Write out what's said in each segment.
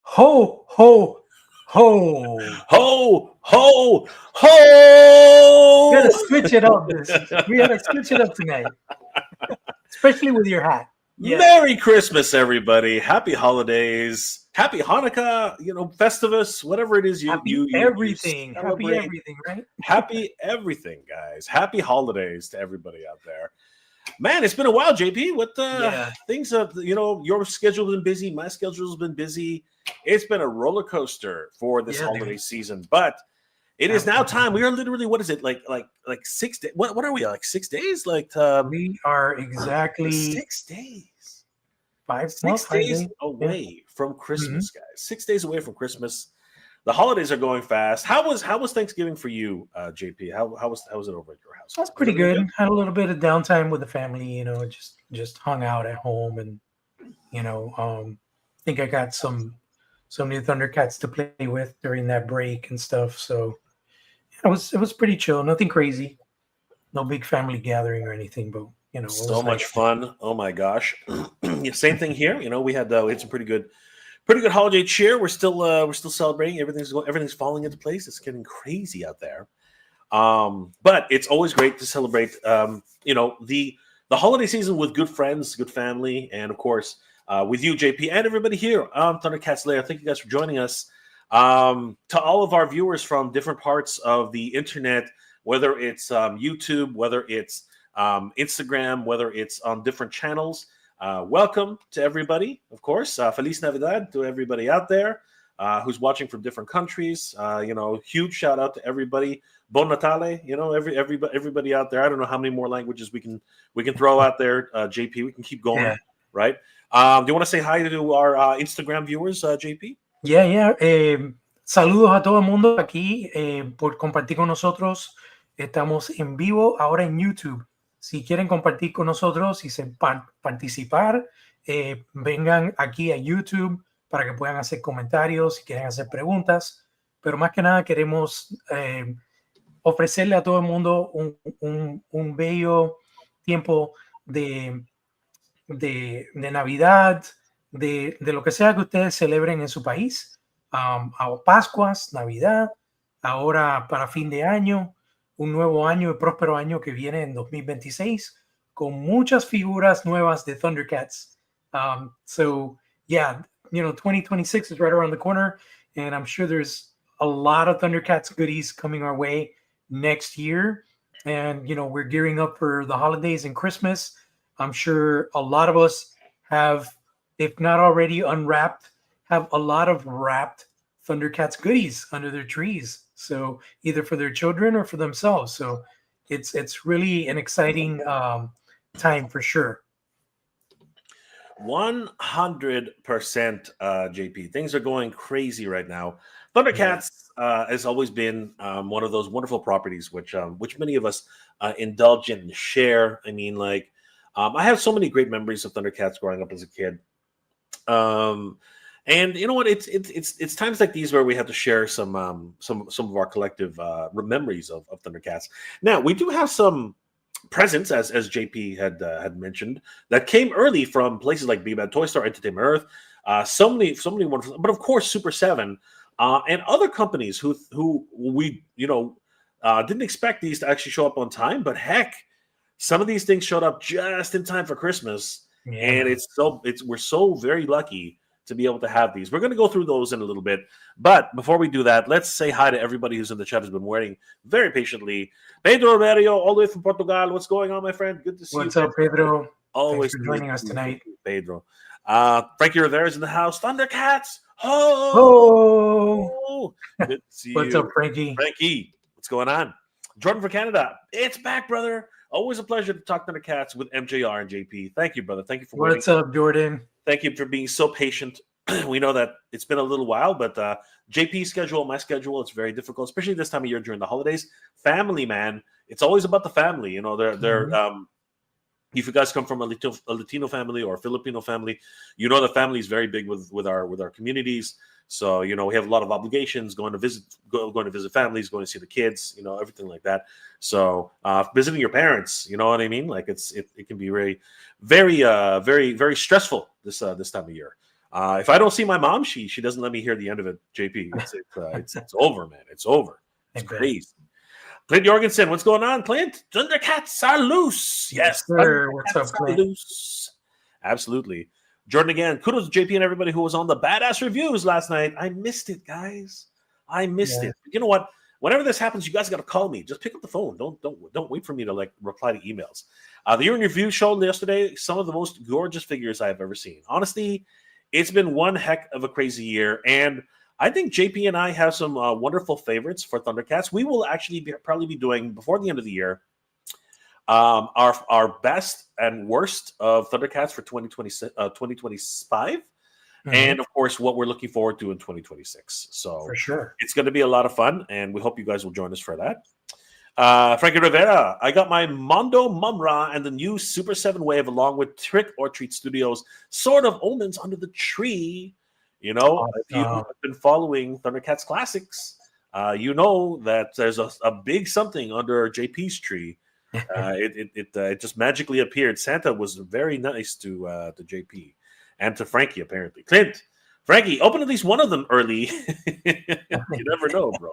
Ho, ho, ho. Ho, ho, You gotta ho! switch it up. We gotta switch it up tonight, especially with your hat. Yeah. Merry Christmas, everybody! Happy holidays! Happy Hanukkah! Festivus, whatever it is Happy you everything. Happy celebrate. everything, right? Happy everything, guys! Happy holidays to everybody out there. Man, it's been a while, JP. What Yeah. things? Your schedule's been busy. My schedule's been busy. It's been a roller coaster for this Yeah, holiday dude. season, but it is now time. We Absolutely. are literally, what is it, like 6 days? What are we, like 6 days? We are exactly 6 days. five, well, 6 days 5 days. Yeah. away from Hmm. Christmas, guys. 6 days away from Christmas. The holidays are going fast. How was Thanksgiving for you, JP? How was it over at your house? That's Was pretty everything good. good? Had a little bit of downtime with the family, just hung out at home and think I got some new Thundercats to play with during that break and stuff. So it was pretty chill. Nothing crazy. No big family gathering or anything, but it So was much nice. fun. Oh my gosh. Yeah, same thing here. We had some pretty good holiday cheer. We're still celebrating. Everything's falling into place. It's getting crazy out there. But it's always great to celebrate the holiday season with good friends, good family, and of course with you, JP, and everybody here on Thundercats Lair. Thank you guys for joining us. To all of our viewers from different parts of the internet, whether it's YouTube, whether it's Instagram, whether it's on different channels. Welcome to everybody, of course. Feliz Navidad to everybody out there who's watching from different countries. Huge shout out to everybody. Bon Natale, everybody out there. I don't know how many more languages we can throw out there, JP. We can keep Yeah. going, right? Do you want to say hi to our Instagram viewers, JP? Yeah, yeah. Saludos a todo el mundo aquí por compartir con nosotros. Estamos en vivo ahora en YouTube. Si quieren compartir con nosotros y participar, vengan aquí a YouTube para que puedan hacer comentarios, si quieren hacer preguntas. Pero más que nada queremos ofrecerle a todo el mundo un bello tiempo de, de Navidad, de lo que sea que ustedes celebren en su país, a Pascuas, Navidad, ahora para fin de año, un nuevo año y próspero año que viene en 2026, con muchas figuras nuevas de Thundercats. So, yeah, 2026 is right around the corner, and I'm sure there's a lot of Thundercats goodies coming our way next year. And, we're gearing up for the holidays and Christmas. I'm sure a lot of us have, if not already unwrapped, have a lot of wrapped Thundercats goodies under their trees. So either for their children or for themselves. So it's really an exciting time for sure. 100%, JP. Things are going crazy right now. Yeah. Thundercats has always been one of those wonderful properties which many of us indulge in and share. I mean, I have so many great memories of Thundercats growing up as a kid. And you know what? It's times like these where we have to share some of our collective memories of Thundercats. Now we do have some presents, as JP had mentioned, that came early from places like Big Bad Toy Store, Entertainment Earth, so many wonderful, but of course Super 7 and other companies who we didn't expect these to actually show up on time, but heck, some of these things showed up just in time for Christmas, Yeah, and man. we're so very lucky to be able to have these. We're going to go through those in a little bit, but before we do that, let's say hi to everybody who's in the chat who's been waiting very patiently. Pedro Mario, all the way from Portugal. What's going on, my friend? Good to see What's you. up, Pedro? Thanks Always for good joining us to see tonight. you, Pedro. Frankie Rivera's in the house. Thundercats. Oh, Oh, good to see what's up, you, Frankie? Frankie. What's going on? Jordan for Canada. It's back, brother. Always a pleasure to talk Thundercats with MJR and JP. Thank you, brother. Thank you for waiting. What's up, Jordan? Thank you for being so patient. We know that it's been a little while, but JP's schedule, my schedule, it's very difficult, especially this time of year during the holidays. Family, man, it's always about the family. They're if you guys come from a Latino family or a Filipino family, the family is very big with our communities. So we have a lot of obligations, going to visit families, going to see the kids, everything like that. So visiting your parents, you know what I mean? Like it can be very, very, very, very stressful this time of year. If I don't see my mom, she doesn't let me hear the end of it. JP, it's over, man. It's over. It's crazy. Clint Jorgensen, what's going on, Clint? Thundercats are loose. Yes, sir. What's up, Clint? Loose. Absolutely. Jordan again. Kudos to JP and everybody who was on the badass reviews last night. I missed it, guys. I missed it. You know what? Whenever this happens, you guys got to call me. Just pick up the phone. Don't wait for me to like reply to emails. The year in review showed yesterday some of the most gorgeous figures I have ever seen. Honestly, it's been one heck of a crazy year, and I think JP and I have some wonderful favorites for Thundercats. We will actually probably be doing before the end of the year our best and worst of Thundercats for 2025. And of course, what we're looking forward to in 2026. So for sure, it's going to be a lot of fun, and we hope you guys will join us for that. Frankie Rivera, I got my Mondo Mumra and the new Super 7 Wave along with Trick or Treat Studios Sword of Omens under the tree. You know, if you have been following Thundercats Classics, you know that there's a big something under JP's tree. It just magically appeared. Santa was very nice to JP and to Frankie, apparently. Clint, Frankie, open at least one of them early. You never know, bro.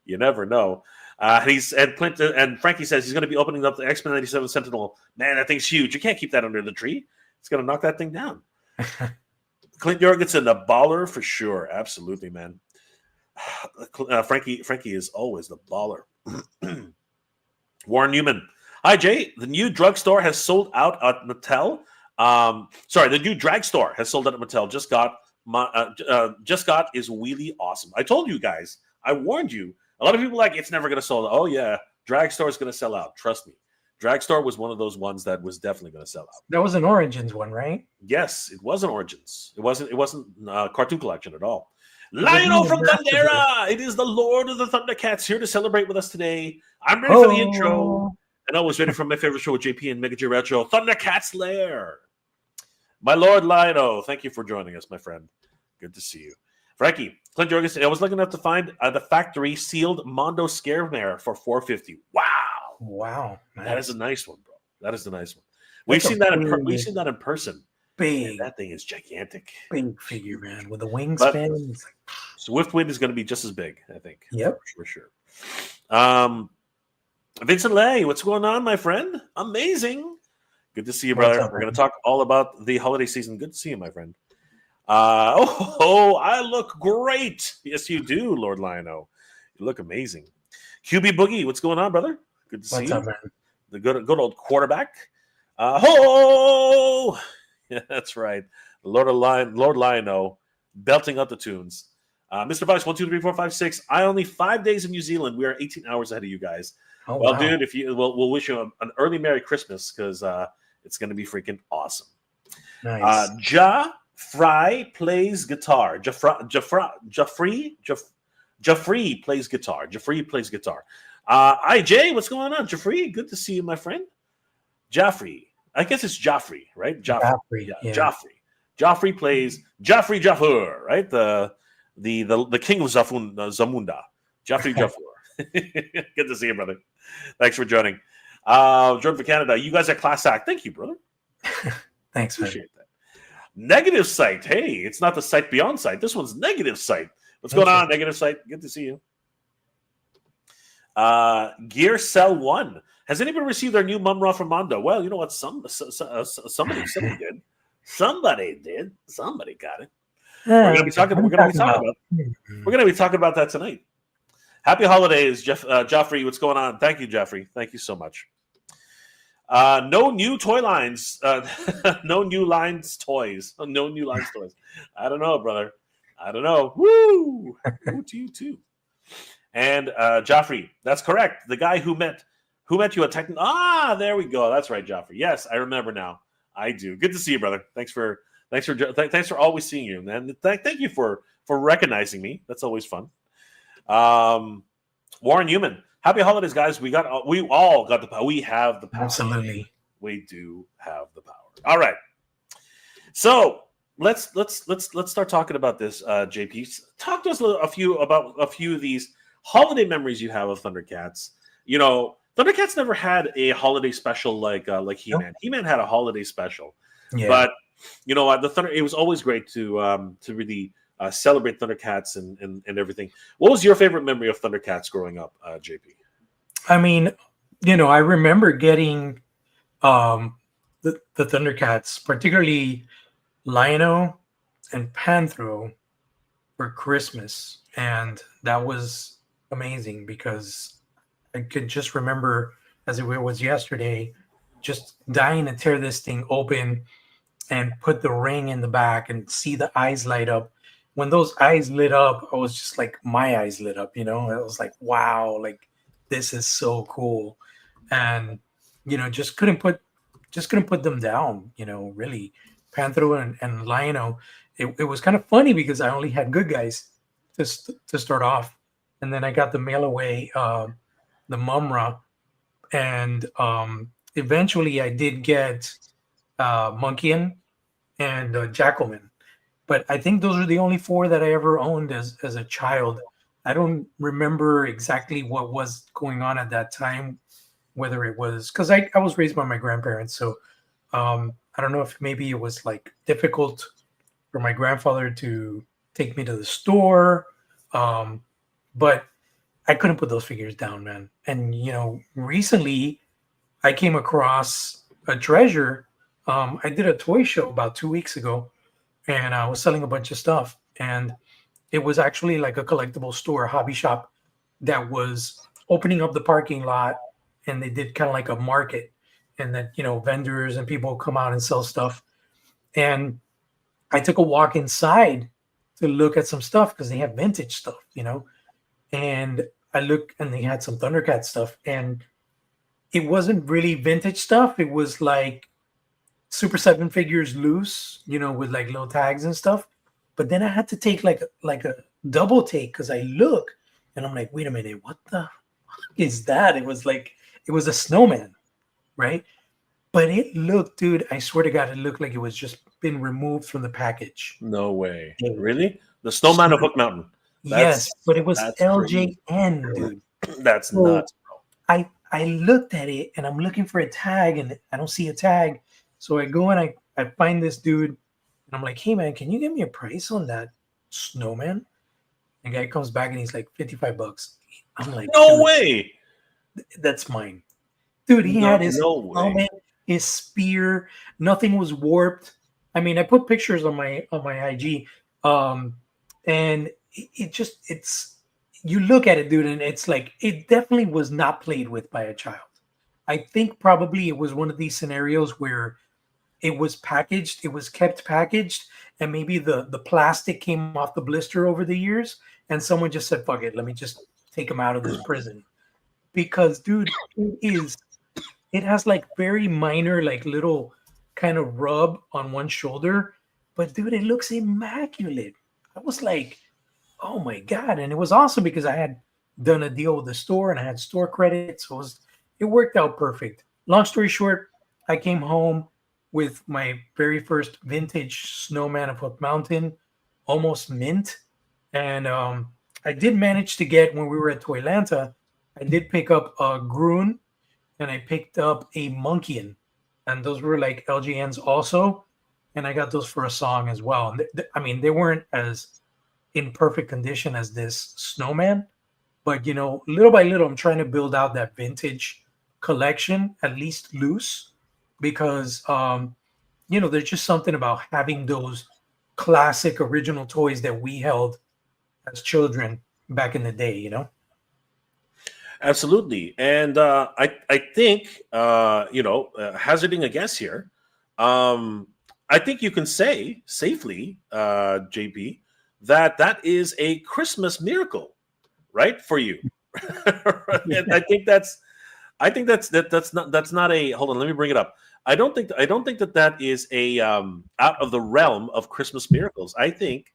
You never know. Clint and Frankie says he's going to be opening up the X-Men 97 Sentinel. Man, that thing's huge. You can't keep that under the tree. It's going to knock that thing down. Clint Jorgensen, the baller for sure. Absolutely, man. Frankie is always the baller. Warren Newman. Hi, Jay. The new drugstore has sold out at Mattel. The new dragstore has sold out at Mattel. Just got is really awesome. I told you guys. I warned you. A lot of people are like, it's never going to sell out. Oh, yeah. Dragstore is going to sell out. Trust me. Dragstore was one of those ones that was definitely going to sell out. That was an Origins one, right? Yes, it was an Origins. It wasn't Cartoon Collection at all. Lionel from Thundera! It is the Lord of the Thundercats here to celebrate with us today. I'm ready for the intro. And I was ready for my favorite show with JP and Mega J Retro, Thundercats Lair. My Lord Lionel, thank you for joining us, my friend. Good to see you. Frankie, Clint Jorgensen, I was looking up to find the factory sealed Mondo Scaremare for $450. Wow. Nice. That is a nice one, bro. That is a nice one. We've seen that in person. Big. Man, that thing is gigantic. Big figure, man, with a wingspan. Swiftwind is going to be just as big, I think. Yep. For sure. Vincent Lay, what's going on, my friend? Amazing. Good to see you, brother. We're going to talk all about the holiday season. Good to see you, my friend. I look great. Yes, you do, Lord Lionel. You look amazing. QB Boogie, what's going on, brother? Good to see you. Up, man? The good old quarterback. Yeah, that's right. Lord Lionel belting up the tunes. Mr. Vice, 1, 2, 3, 4, 5, 6. I only 5 days in New Zealand. We are 18 hours ahead of you guys. Oh, well, wow. Dude, if you we'll wish you an early Merry Christmas because it's going to be freaking awesome. Nice. Fry plays guitar. Jaffrey plays guitar. Jay, what's going on? Jaffrey, good to see you, my friend. Jaffrey. I guess it's Joffrey, right? Joffrey. Yeah. Joffrey plays Joffrey Jaffur, right? The king of Zamunda. Joffrey Jaffur. Good to see you, brother. Thanks for joining. Jordan for Canada. You guys are class act. Thank you, brother. Thanks, man. Appreciate that. Negative Sight. Hey, it's not the Sight Beyond Sight. This one's Negative Sight. What's going on, Negative Sight? Good to see you. Gear Cell 1. Has anybody received their new Mumra from Mondo? Well, you know what? Somebody did. Somebody did. Somebody got it. We're going to be talking about that tonight. Happy holidays, Joffrey. What's going on? Thank you, Joffrey. Thank you so much. No new toy lines. No new lines toys. No new lines toys. I don't know, brother. I don't know. Woo! Woo to you too. And Joffrey, that's correct. The guy who met you at Techno. There we go. That's right, Joffrey. Yes, I remember now. I do. Good to see you, brother. Thanks for always seeing you, man. Thank you for recognizing me. That's always fun. Warren Newman. Happy holidays, guys. We all got the power. We have the power. Absolutely. We do have the power. All right. So let's start talking about this, JP. Talk to us a few of these holiday memories you have of Thundercats. You know, Thundercats never had a holiday special like He-Man. He-Man had a holiday special. Yeah. But you know what, the Thunder. It was always great to really celebrate Thundercats and everything. What was your favorite memory of Thundercats growing up, JP? I mean, I remember getting um, the Thundercats, particularly Lionel and Panthro, for Christmas, and that was amazing because I could just remember as if it was yesterday, just dying to tear this thing open and put the ring in the back and see the eyes light up. When those eyes lit up, I was just like, my eyes lit up, I was like, wow, like this is so cool. And just couldn't put them down, really. Panthro and Lionel. It was kind of funny because I only had good guys to start off. And then I got the mail away, the Mumra, and eventually I did get Monkian and Jackalman. But I think those are the only four that I ever owned as a child. I don't remember exactly what was going on at that time, whether it was because I was raised by my grandparents. So I don't know if maybe it was like difficult for my grandfather to take me to the store. But I couldn't put those figures down, man. And, recently I came across a treasure. I did a toy show about 2 weeks ago, and I was selling a bunch of stuff. And it was actually like a collectible store, a hobby shop that was opening up the parking lot, and they did kind of like a market, and that, vendors and people come out and sell stuff. And I took a walk inside to look at some stuff because they have vintage stuff, and I looked and they had some Thundercat stuff, and it wasn't really vintage stuff. It was like Super 7 figures loose, with like little tags and stuff. But then I had to take like a double take because I look and I'm like, wait a minute, what the fuck is that? It was a snowman, right? But it looked, dude, I swear to God, it looked like it was just been removed from the package. No way. Yeah. Really? The Snowman of Hook Mountain. Yes, but it was Crazy. LJN, dude. That's So nuts, bro. I looked at it and I'm looking for a tag and I don't see a tag. So I go and I find this dude and I'm like, hey man, can you give me a price on that snowman? The guy comes back and he's like, $55. I'm like, No way. that's mine. Dude, he had his way. helmet, his spear, nothing was warped. I mean, I put pictures on my IG. And it's you look at it, dude, and it's like it definitely was not played with by a child. I think probably it was one of these scenarios where it was packaged, it was kept packaged, and maybe the plastic came off the blister over the years, and someone just said, fuck it, let me just take him out of this prison. Because, dude, it has like very minor, like little kind of rub on one shoulder, but dude, it looks immaculate. I was like, oh my God. And it was awesome because I had done a deal with the store and I had store credits. So it worked out perfect. Long story short, I came home with my very first vintage snowman of Hook Mountain, almost mint. And I did manage to get, when we were at Toylanta, I did pick up a Groon and I picked up a Monkian. And those were like LGNs also. And I got those for a song as well. And I mean, they weren't as in perfect condition as this snowman, but little by little, I'm trying to build out that vintage collection, at least loose, because there's just something about having those classic original toys that we held as children back in the day. Absolutely. And I think hazarding a guess here, I think you can say safely, JP, that is a Christmas miracle, right, for you. And I think that's not a, hold on, let me bring it up. I don't think that is a out of the realm of Christmas miracles. I think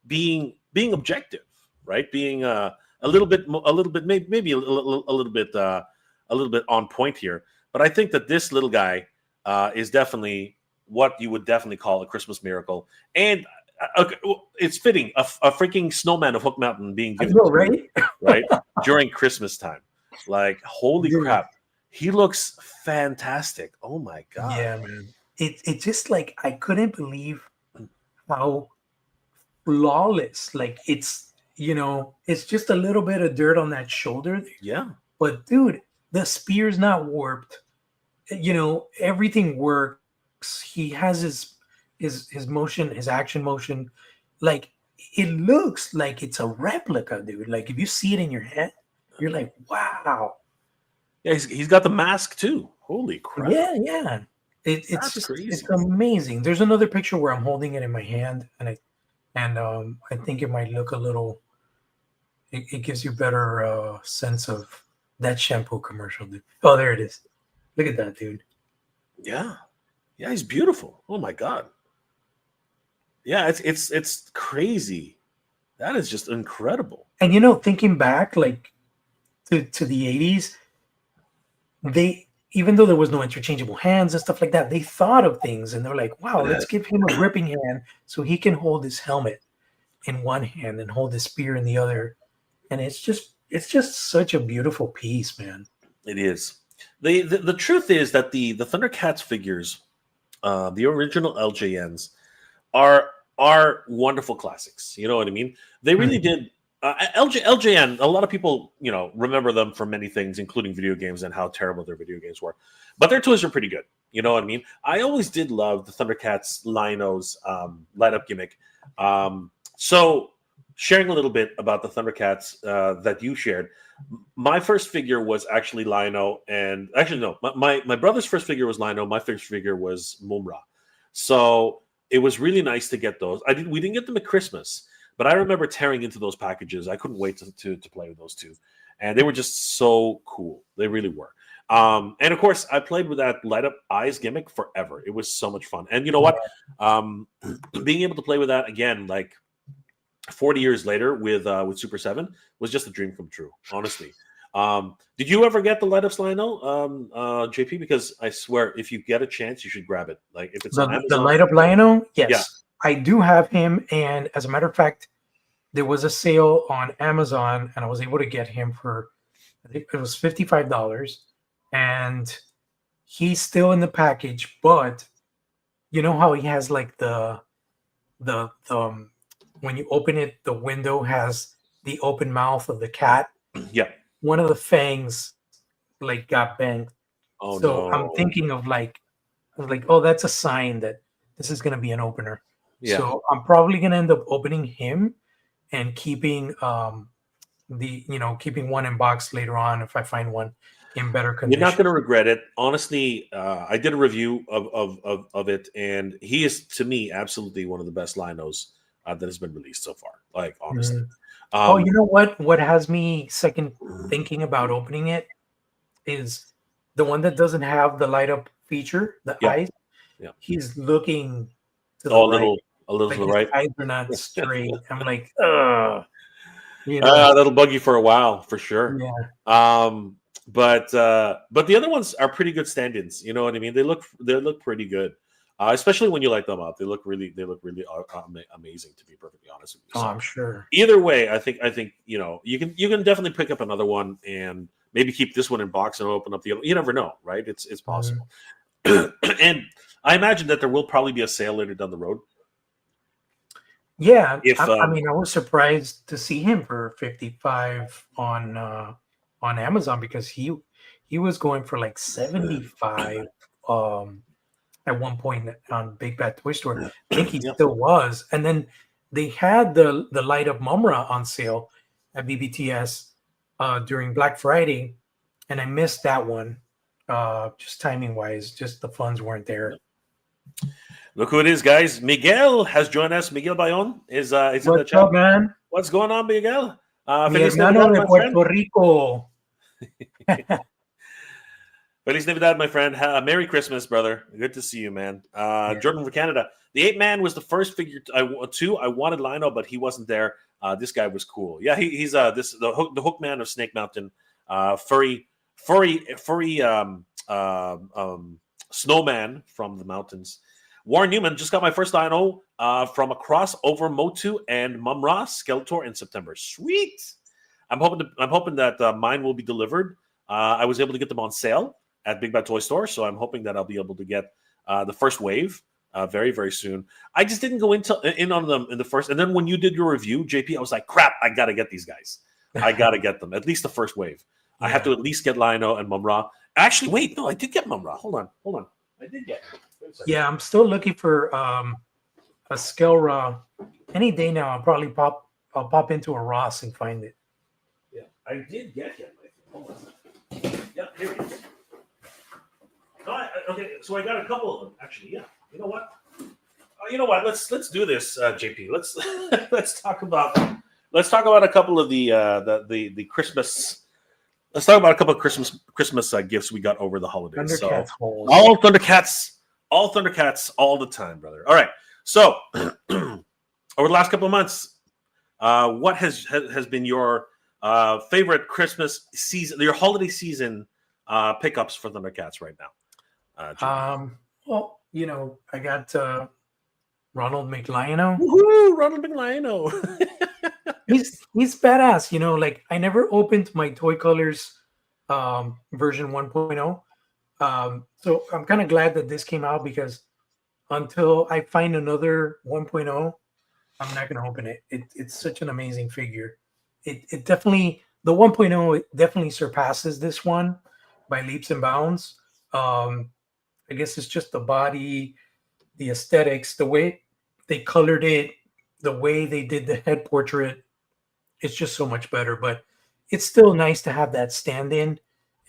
being objective, right, being a little bit maybe a little bit on point here. But I think that this little guy is definitely what you would definitely call a Christmas miracle. And it's fitting, a freaking snowman of Hook Mountain being given right during Christmas time. Like, holy crap, he looks fantastic. Oh my God. Yeah, man. it just like I couldn't believe how flawless. Like it's just a little bit of dirt on that shoulder, Yeah. but dude, the spear's not warped. Everything works. He has his motion, his action motion. Like it looks like it's a replica, dude. Like if you see it in your head, you're like, wow. Yeah, he's got the mask too. Holy crap. Yeah, yeah. That's It's crazy. amazing. There's another picture where I'm holding it in my hand, and I think it might look a little. It gives you better sense of that shampoo commercial, dude. Oh, there it is. Look at that, dude. Yeah. Yeah, he's beautiful. Oh my god. Yeah, it's crazy. That is just incredible. And thinking back, like to the '80s, they even though there was no interchangeable hands and stuff like that, they thought of things and they're like, wow, let's give him a gripping hand so he can hold his helmet in one hand and hold his spear in the other. And it's just such a beautiful piece, man. It is. The truth is that the Thundercats figures, the original LJNs, are are wonderful classics. You know what I mean? They really Mhm. did. LJN. A lot of people, remember them for many things, including video games and how terrible their video games were. But their toys are pretty good. You know what I mean? I always did love the Thundercats Lino's light up gimmick. So, sharing a little bit about the Thundercats that you shared, my first figure was actually Lino, and actually no, my brother's first figure was Lino. My first figure was Mumra. So it was really nice to get those. We didn't get them at Christmas, but I remember tearing into those packages. I couldn't wait to play with those two, and they were just so cool. They really were. And of course, I played with that light up eyes gimmick forever. It was so much fun. And you know what? Um, being able to play with that again, like 40 years later with Super 7 was just a dream come true, honestly. Did you ever get the light up Lino, JP? Because I swear, if you get a chance, you should grab it. Like if it's on The Amazon, light up Lino, yeah, yes, I do have him. And as a matter of fact, there was a sale on Amazon, and I was able to get him for I think it was $55, and he's still in the package. But you know how he has like the when you open it, the window has the open mouth of the cat. yeah. One of the fangs like got bent. Oh So I'm no, thinking of like, I was like, oh, that's a sign that this is gonna be an opener. yeah. So I'm probably gonna end up opening him and keeping keeping one in box later on if I find one in better You're not condition. going to regret it. Honestly, I did a review of it, and he is, to me, absolutely one of the best Linos that has been released so far. Like, honestly. Mhm. Oh, Um, you know what? What has me second thinking about opening it is the one that doesn't have the light up feature, the yeah, eyes. yeah. He's looking to the Oh, right, a little to like the his right. eyes are not straight. I'm like, ugh, you know, That'll bug you for a while, for sure. yeah. Um, but the other ones are pretty good stand-ins. You know what I mean? They look pretty good, especially when you light them up. They look really amazing. To be perfectly honest with you, Oh, so I'm sure. either way, I think you can definitely pick up another one and maybe keep this one in box and open up the other. You never know, right? It's Mhm. possible. And I imagine that there will probably be a sale later down the road. Yeah, If I mean, I was surprised to see him for 55 on Amazon because he was going for like 75 um at one point on Big Bad Toy Store. I think he yeah, still was. And then they had the light up Mumra on sale at BBTS during Black Friday, and I missed that one. Just timing wise, just the funds weren't there. look who it is, guys. Miguel has joined us. Miguel Bayon is in the What's chat. up, man? What's going on, Miguel? Mi Feliz hermano Navidad, de my friend. Puerto Rico. Feliz Navidad, my friend. Merry Christmas, brother. Good to see you, man. Yeah. Jordan from Canada. The Ape Man was the first figure I wanted Lino, but he wasn't there. This guy was cool. Yeah, he's the hook man of Snake Mountain. Furry snowman from the mountains. Warren Newman just got my first Lino from a crossover Motu and Mumra Skeletor in September. Sweet. I'm hoping that mine will be delivered. I was able to get them on sale at Big Bad Toy Store, so I'm hoping that I'll be able to get the first wave, very, very soon. I just didn't go in on them in the first. And then when you did your review, JP, I was like, crap, I got to get these guys. I got to get them, at least the first wave. Yeah. I have to at least get Lino and Mumra. Actually, wait, no, I did get Mumra. Hold on. I did get him. Yeah, I'm still looking for a Skelra. Any day now, I'll pop into a Ross and find it. Yeah, I did get him. Hold on. Yeah, here it is. No, okay, so I got a couple of them actually. Yeah, you know what? Let's do this, JP. Let's talk about a couple of the Christmas. Let's talk about a couple of Christmas gifts we got over the holidays. Thundercats all Thundercats, all the time, brother. All right. So over the last couple of months, what has been your favorite Christmas season, your holiday season pickups for Thundercats right now? Well, I got Ronald McLion. Woohoo, Ronald McLion. He's badass. Like I never opened my Toy Colors version 1.0. So I'm kind of glad that this came out because until I find another 1.0, I'm not going to open it. It's such an amazing figure. It definitely, the 1.0, it definitely surpasses this one by leaps and bounds. I guess it's just the body, the aesthetics, the way they colored it, the way they did the head portrait. It's just so much better, but it's still nice to have that stand-in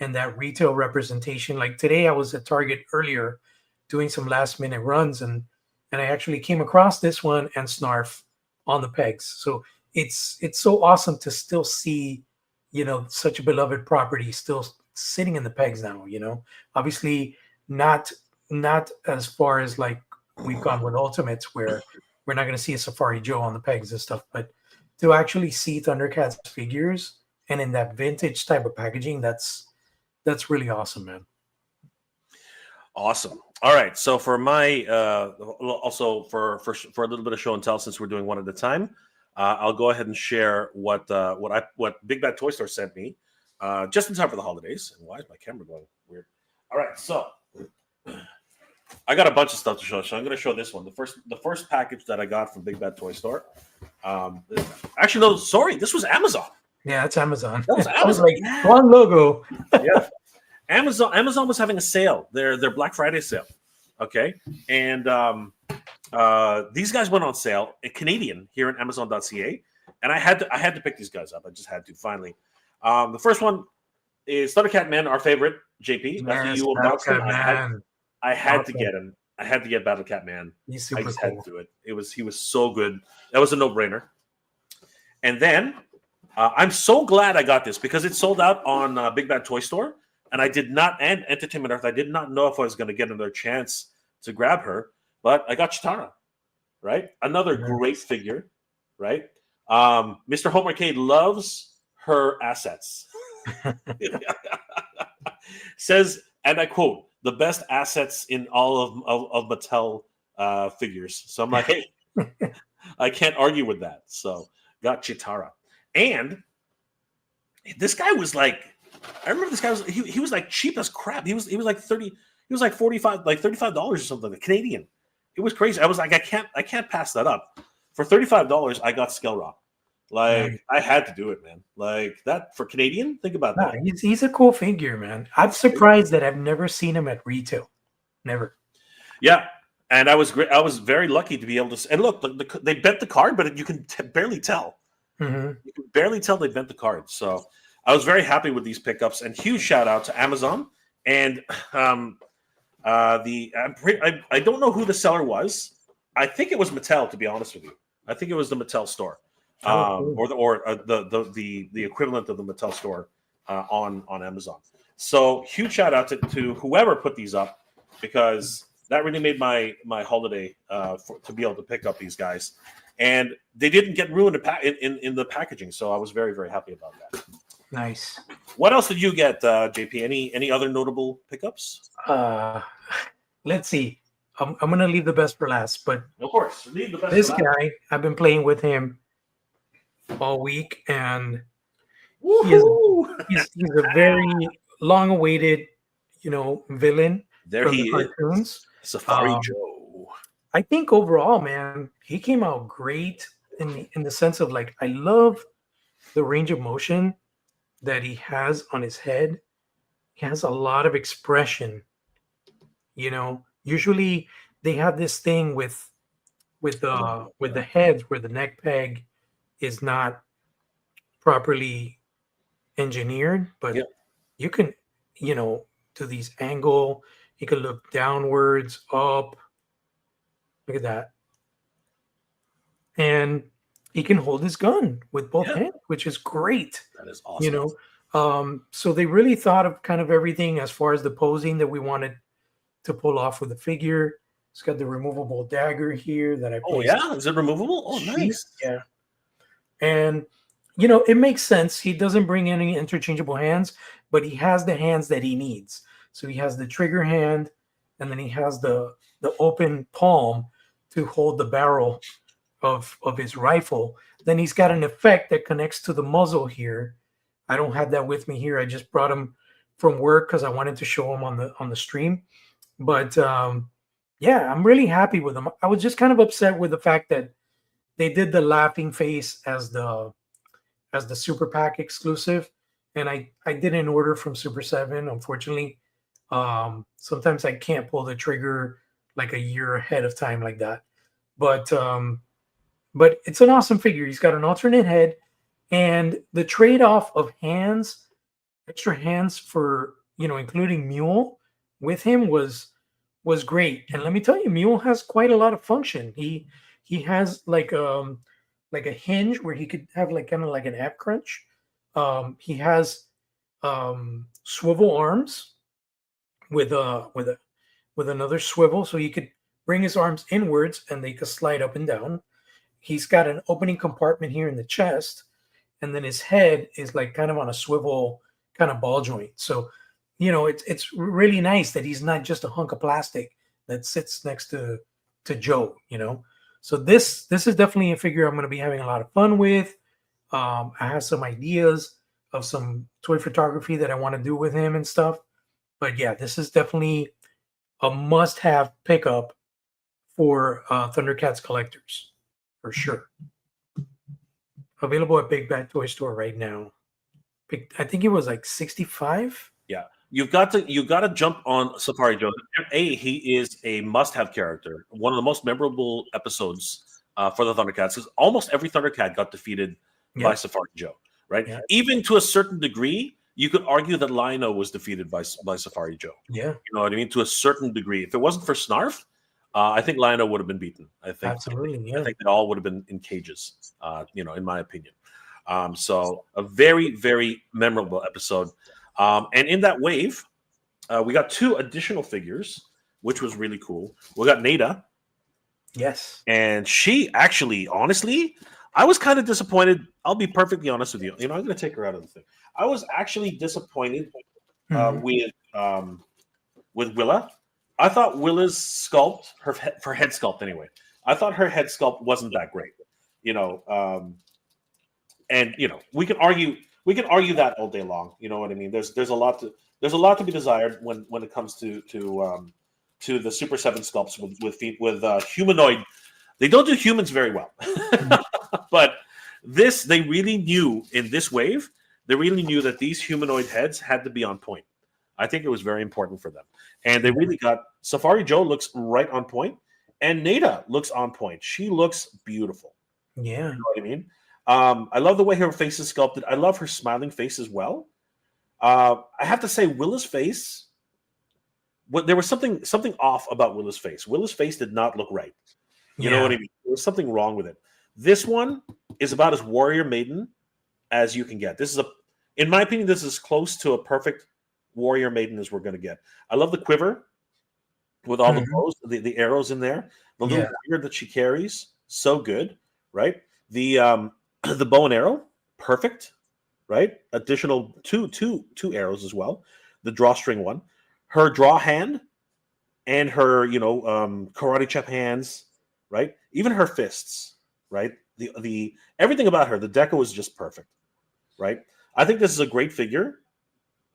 and that retail representation. Like today I was at Target earlier doing some last-minute runs, and I actually came across this one and Snarf on the pegs. So it's so awesome to still see, such a beloved property still sitting in the pegs now, Obviously not as far as like we've gone with Ultimates where we're not going to see a Safari Joe on the pegs and stuff, but to actually see Thundercats figures and in that vintage type of packaging, that's really awesome, man. Awesome. All right. So for my also for a little bit of show and tell, since we're doing one at a time, I'll go ahead and share what Big Bad Toy Store sent me just in time for the holidays. And why is my camera going weird? All right. So I got a bunch of stuff to show. So I'm going to show this one. The first package that I got from Big Bad Toy Store. Actually, no, sorry. This was Amazon. Yeah, it's Amazon. That was Amazon. I was like, wrong logo. Yeah. Amazon was having a sale. Their Black Friday sale. Okay. And these guys went on sale in Canadian here in Amazon.ca. And I had to pick these guys up. I just had to finally. The first one is Thundercat Man, our favorite, JP. Yes, you I had to get him. I had to get Battle Cat Man. He's super I just cool. had to do it. He was so good. That was a no-brainer. And then I'm so glad I got this because it sold out on Big Bad Toy Store, and and Entertainment Earth. I did not know if I was going to get another chance to grab her, but I got Chitara, right? Another great figure, right? Mr. Home Arcade loves her assets. Says, and I quote, the best assets in all of Mattel figures. So I'm like, hey, I can't argue with that. So got Chitara. And this guy was like, I remember this guy he was like cheap as crap. He was like 30, he was like $35 or something, Canadian. It was crazy. I was like, I can't pass that up. For $35, I got Skelra. Like, I had to do it, man. Like that for Canadian. Think about that. He's a cool figure, man. I'm surprised that I've never seen him at retail. Never. Yeah, and I was very lucky to be able to. And look, they bent the card, but you can barely tell. Mm-hmm. You can barely tell they bent the card. So I was very happy with these pickups. And huge shout out to Amazon. And I don't know who the seller was. I think it was Mattel, to be honest with you. I think it was the Mattel store. Or the equivalent of the Mattel store on Amazon. So huge shout out to whoever put these up, because that really made my holiday to be able to pick up these guys, and they didn't get ruined in the packaging. So I was very, very happy about that. Nice. What else did you get, JP? Any other notable pickups? Let's see. I'm gonna leave the best for last, but Of course, leave the best. this guy, I've been playing with him all week, and he's a very long-awaited, villain There from he the cartoons. is. Safari Joe. I think overall, man, he came out great in the sense of like I love the range of motion that he has on his head. He has a lot of expression. Usually they have this thing with the heads where the neck peg is not properly engineered, but Yep. you can, do these angle. You can look downwards, up. Look at that, and he can hold his gun with both Yeah. hands, which is great. That is awesome. So they really thought of kind of everything as far as the posing that we wanted to pull off with the figure. It's got the removable dagger here that I Oh placed. yeah, is it removable? Oh, nice. Yeah, and it makes sense. He doesn't bring any interchangeable hands, but he has the hands that he needs. So he has the trigger hand, and then he has the open palm to hold the barrel of his rifle. Then he's got an effect that connects to the muzzle here. I don't have that with me here. I just brought him from work because I wanted to show him on the stream. But yeah, I'm really happy with him. I was just kind of upset with the fact that they did the laughing face as the Super Pack exclusive, and I didn't order from Super 7, unfortunately. Sometimes I can't pull the trigger like a year ahead of time like that. But it's an awesome figure. He's got an alternate head, and the trade-off of hands, extra hands for including Mule with him was great. And let me tell you, Mule has quite a lot of function. He has like a hinge where he could have like kind of like an ab crunch. He has swivel arms with another swivel, so he could bring his arms inwards and they could slide up and down. He's got an opening compartment here in the chest, and then his head is like kind of on a swivel kind of ball joint. So, it's really nice that he's not just a hunk of plastic that sits next to Joe. So this is definitely a figure I'm going to be having a lot of fun with. I have some ideas of some toy photography that I want to do with him and stuff. But yeah, this is definitely a must-have pickup for Thundercats collectors, for sure. Available at Big Bad Toy Store right now. I think it was like 65. Yeah, you've got to jump on Safari Joe. He is a must-have character. One of the most memorable episodes for the Thundercats is almost every Thundercat got defeated by Safari Joe. Right? Yeah. Even to a certain degree, you could argue that Lino was defeated by Safari Joe. Yeah. You know what I mean? To a certain degree. If it wasn't for Snarf, I think Lino would have been beaten. I think absolutely. Yeah. I think they all would have been in cages. In my opinion. So a very, very memorable episode. And in that wave, we got 2 additional figures, which was really cool. We got Nada. Yes. And she actually, honestly, I was kind of disappointed. I'll be perfectly honest with you. I'm going to take her out of the thing. I was actually disappointed with Willa. I thought Willa's sculpt, her head sculpt anyway, I thought her head sculpt wasn't that great. And we can argue that all day long. You know what I mean? There's a lot to be desired when it comes to the Super 7 sculpts with humanoid. They don't do humans very well. But they really knew in this wave, they really knew that these humanoid heads had to be on point. I think it was very important for them. And they really got Safari Joe looks right on point, and Nada looks on point. She looks beautiful. Yeah. You know what I mean? I love the way her face is sculpted. I love her smiling face as well. I have to say, Willa's face, there was something off about Willa's face. Willa's face did not look right. You know what I mean? There was something wrong with it. This one is about as warrior maiden as you can get. In my opinion, this is as close to a perfect warrior maiden as we're going to get. I love the quiver with all the bows, the arrows in there. The little dagger that she carries, so good, right? The bow and arrow, perfect, right? Additional two arrows as well. The drawstring one, her draw hand, and her karate chop hands, right? Even her fists, right? The everything about her, the deco is just perfect, right? I think this is a great figure.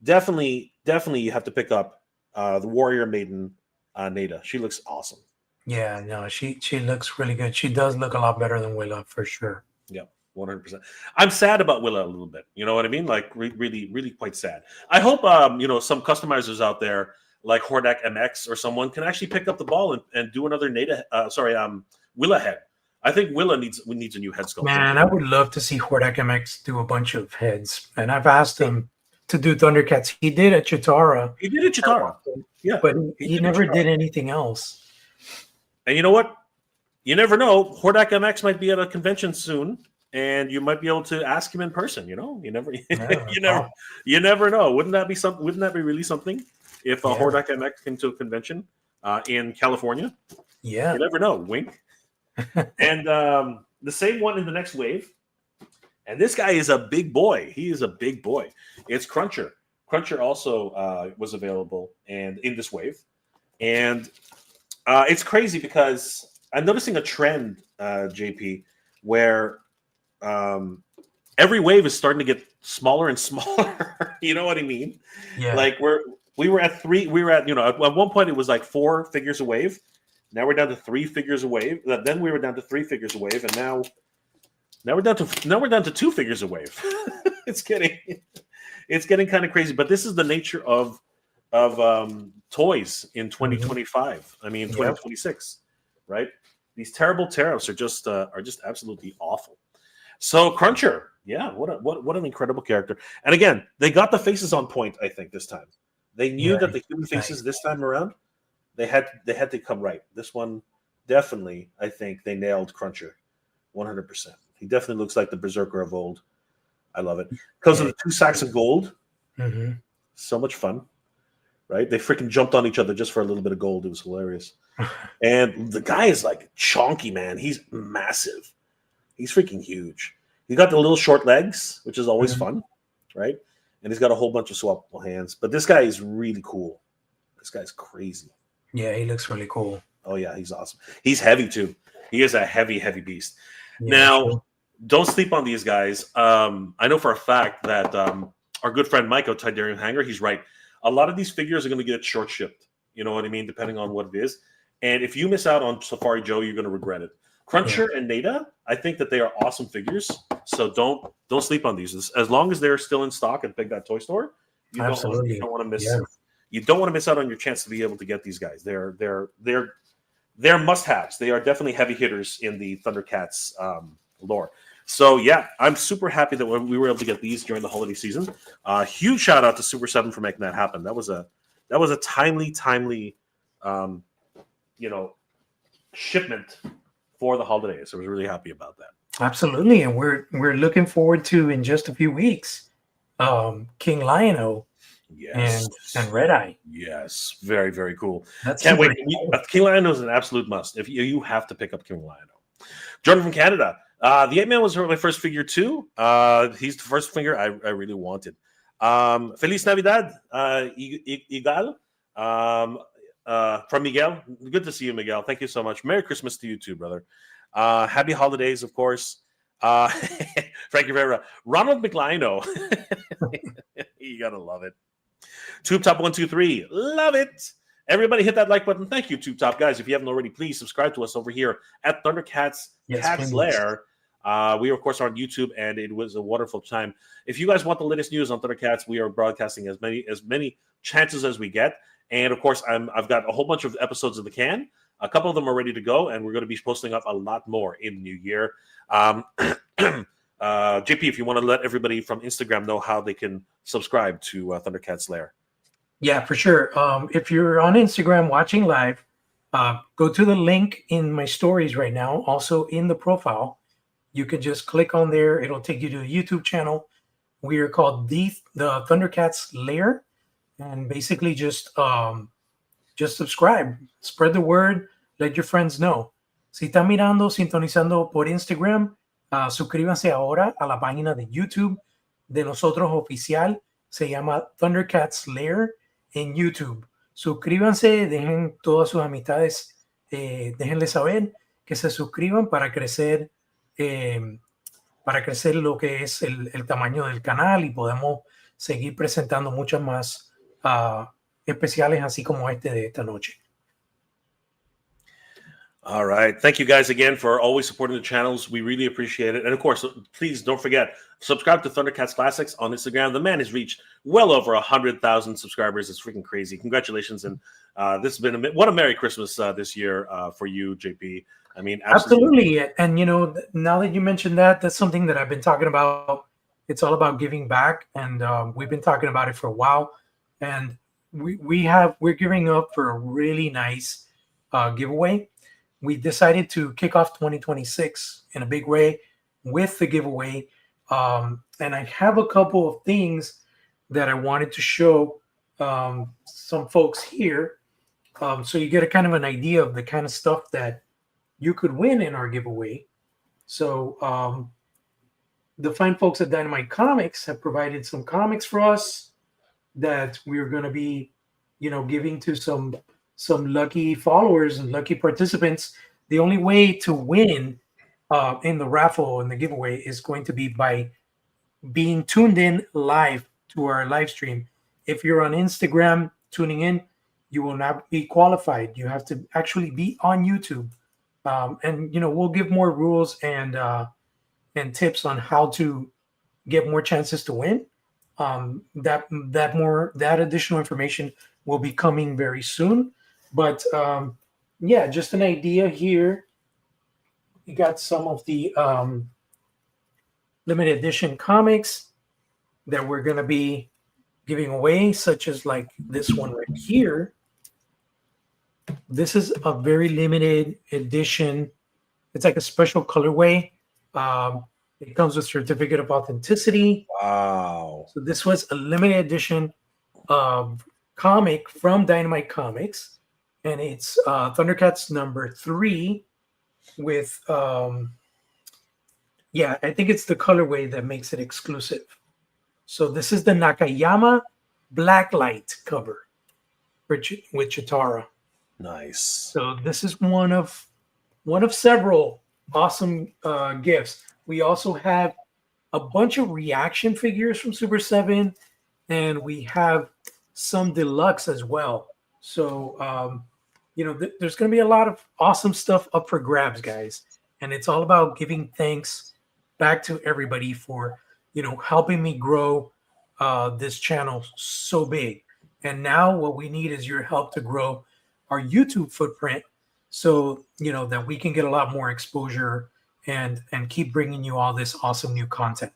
Definitely, you have to pick up the Warrior Maiden Nada. She looks awesome. Yeah, no, she looks really good. She does look a lot better than Willa for sure. Yeah, 100%. I'm sad about Willa a little bit. You know what I mean? Like really, really quite sad. I hope some customizers out there like Hordak MX or someone can actually pick up the ball and do another Willa head. I think Willa needs a new head sculpt. Man, I would love to see Hordak MX do a bunch of heads. And I've asked him to do Thundercats. He did at Chitara. He did at Chitara. Yeah. But he never did anything else. And you know what? You never know. Hordak MX might be at a convention soon, and you might be able to ask him in person. You know, you never know. Wouldn't that be something? Wouldn't that be really something? If Hordak MX came to a convention in California, yeah, you never know. Wink. And the same one in the next wave, and this guy is a big boy. He is a big boy. It's Cruncher. Cruncher also was available and in this wave, and it's crazy because I'm noticing a trend, JP, where every wave is starting to get smaller and smaller. You know what I mean? Yeah. Like we were at one point it was like 4 figures a wave. Now we're down to 3 figures a wave. Then we were down to 3 figures a wave, and now we're down to 2 figures a wave. It's getting kind of crazy. But this is the nature of toys in 2025. I mean 2026, right? These terrible tariffs are just absolutely awful. So Cruncher, yeah, what an incredible character. And again, they got the faces on point. I think this time they knew that the human faces this time around they had to come right. This one definitely, I think they nailed Cruncher 100%. He definitely looks like the Berserker of old. I love it because of the 2 sacks of gold. Mm-hmm. So much fun, right? They freaking jumped on each other just for a little bit of gold. It was hilarious. And the guy is like chonky, man. He's massive. He's freaking huge. He's got the little short legs, which is always fun, right? And he's got a whole bunch of swappable hands. But this guy is really cool. This guy's crazy. Yeah, he looks really cool. Oh, yeah, he's awesome. He's heavy, too. He is a heavy, heavy beast. Yeah, now, don't sleep on these guys. I know for a fact that our good friend Mike, Thundera Hanger, he's right. A lot of these figures are going to get short shipped. You know what I mean? Depending on what it is. And if you miss out on Safari Joe, you're going to regret it. Cruncher and Nada, I think that they are awesome figures. So don't sleep on these. As long as they're still in stock at Big Bad Toy Store, you don't want to miss. Yeah. You don't want to miss out on your chance to be able to get these guys. They're must-haves. They are definitely heavy hitters in the Thundercats lore. So yeah, I'm super happy that we were able to get these during the holiday season. Huge shout out to Super 7 for making that happen. That was a timely shipment for the holidays. I was really happy about that. Absolutely, and we're looking forward to in just a few weeks, King Lion-O. Yes. And Red Eye. Yes, very, very cool. Can't wait. Cool. King Lion-O is an absolute must. If you have to pick up King Lion-O. Jordan from Canada. The 8-Man was my first figure too. He's the first figure I really wanted. Feliz Navidad, Igal. From Miguel. Good to see you, Miguel. Thank you so much. Merry Christmas to you too, brother. Happy holidays, of course. Frankie Rivera. Ronald McLino. You gotta love it. Tube Top 123. Love it. Everybody hit that like button. Thank you, Tube Top guys. If you haven't already, please subscribe to us over here at Thundercats Cats Lair. We, of course, are on YouTube, and it was a wonderful time. If you guys want the latest news on Thundercats, we are broadcasting as many chances as we get. And, of course, I've got a whole bunch of episodes in the can. A couple of them are ready to go, and we're going to be posting up a lot more in the new year. JP, if you want to let everybody from Instagram know how they can subscribe to Thundercats Lair. Yeah, for sure. If you're on Instagram watching live, go to the link in my stories right now. Also in the profile, you can just click on there. It'll take you to a YouTube channel. We are called the Thundercats Lair, and basically just subscribe, spread the word, let your friends know. Si están mirando, sintonizando por Instagram, suscríbanse ahora a la página de YouTube de nosotros oficial. Se llama Thundercats Lair en YouTube. Suscríbanse, dejen todas sus amistades, déjenles saber que se suscriban para crecer lo que es el tamaño del canal y podemos seguir presentando muchas más especiales así como este de esta noche. All right. Thank you guys again for always supporting the channels. We really appreciate it. And of course, please don't forget, subscribe to Thundercats Classics on Instagram. The man has reached well over 100,000 subscribers. It's freaking crazy. Congratulations. And this has been what a Merry Christmas this year for you, JP. I mean, Absolutely. And, you know, now that you mentioned that, that's something that I've been talking about. It's all about giving back. And we've been talking about it for a while. And we're giving up for a really nice giveaway. We decided to kick off 2026 in a big way with the giveaway. And I have a couple of things that I wanted to show some folks here. So you get a kind of an idea of the kind of stuff that you could win in our giveaway. So the fine folks at Dynamite Comics have provided some comics for us that we're going to be, you know, giving to some lucky followers and lucky participants. The only way to win in the raffle and the giveaway is going to be by being tuned in live to our live stream. If you're on Instagram tuning in, you will not be qualified. You have to actually be on YouTube. And you know, we'll give more rules and tips on how to get more chances to win. That additional information will be coming very soon. But yeah, just an idea here. You got some of the limited edition comics that we're going to be giving away, such as like this one right here. This is a very limited edition. It's like a special colorway. It comes with certificate of authenticity. Wow. So this was a limited edition comic from Dynamite Comics. And it's Thundercats number 3 with, yeah, I think it's the colorway that makes it exclusive. So this is the Nakayama Blacklight cover with Chitara. Nice. So this is one of several awesome gifts. We also have a bunch of reaction figures from Super 7, and we have some deluxe as well. So, you know, there's going to be a lot of awesome stuff up for grabs, guys. And it's all about giving thanks back to everybody for, you know, helping me grow this channel so big. And now what we need is your help to grow our YouTube footprint so, you know, that we can get a lot more exposure and keep bringing you all this awesome new content.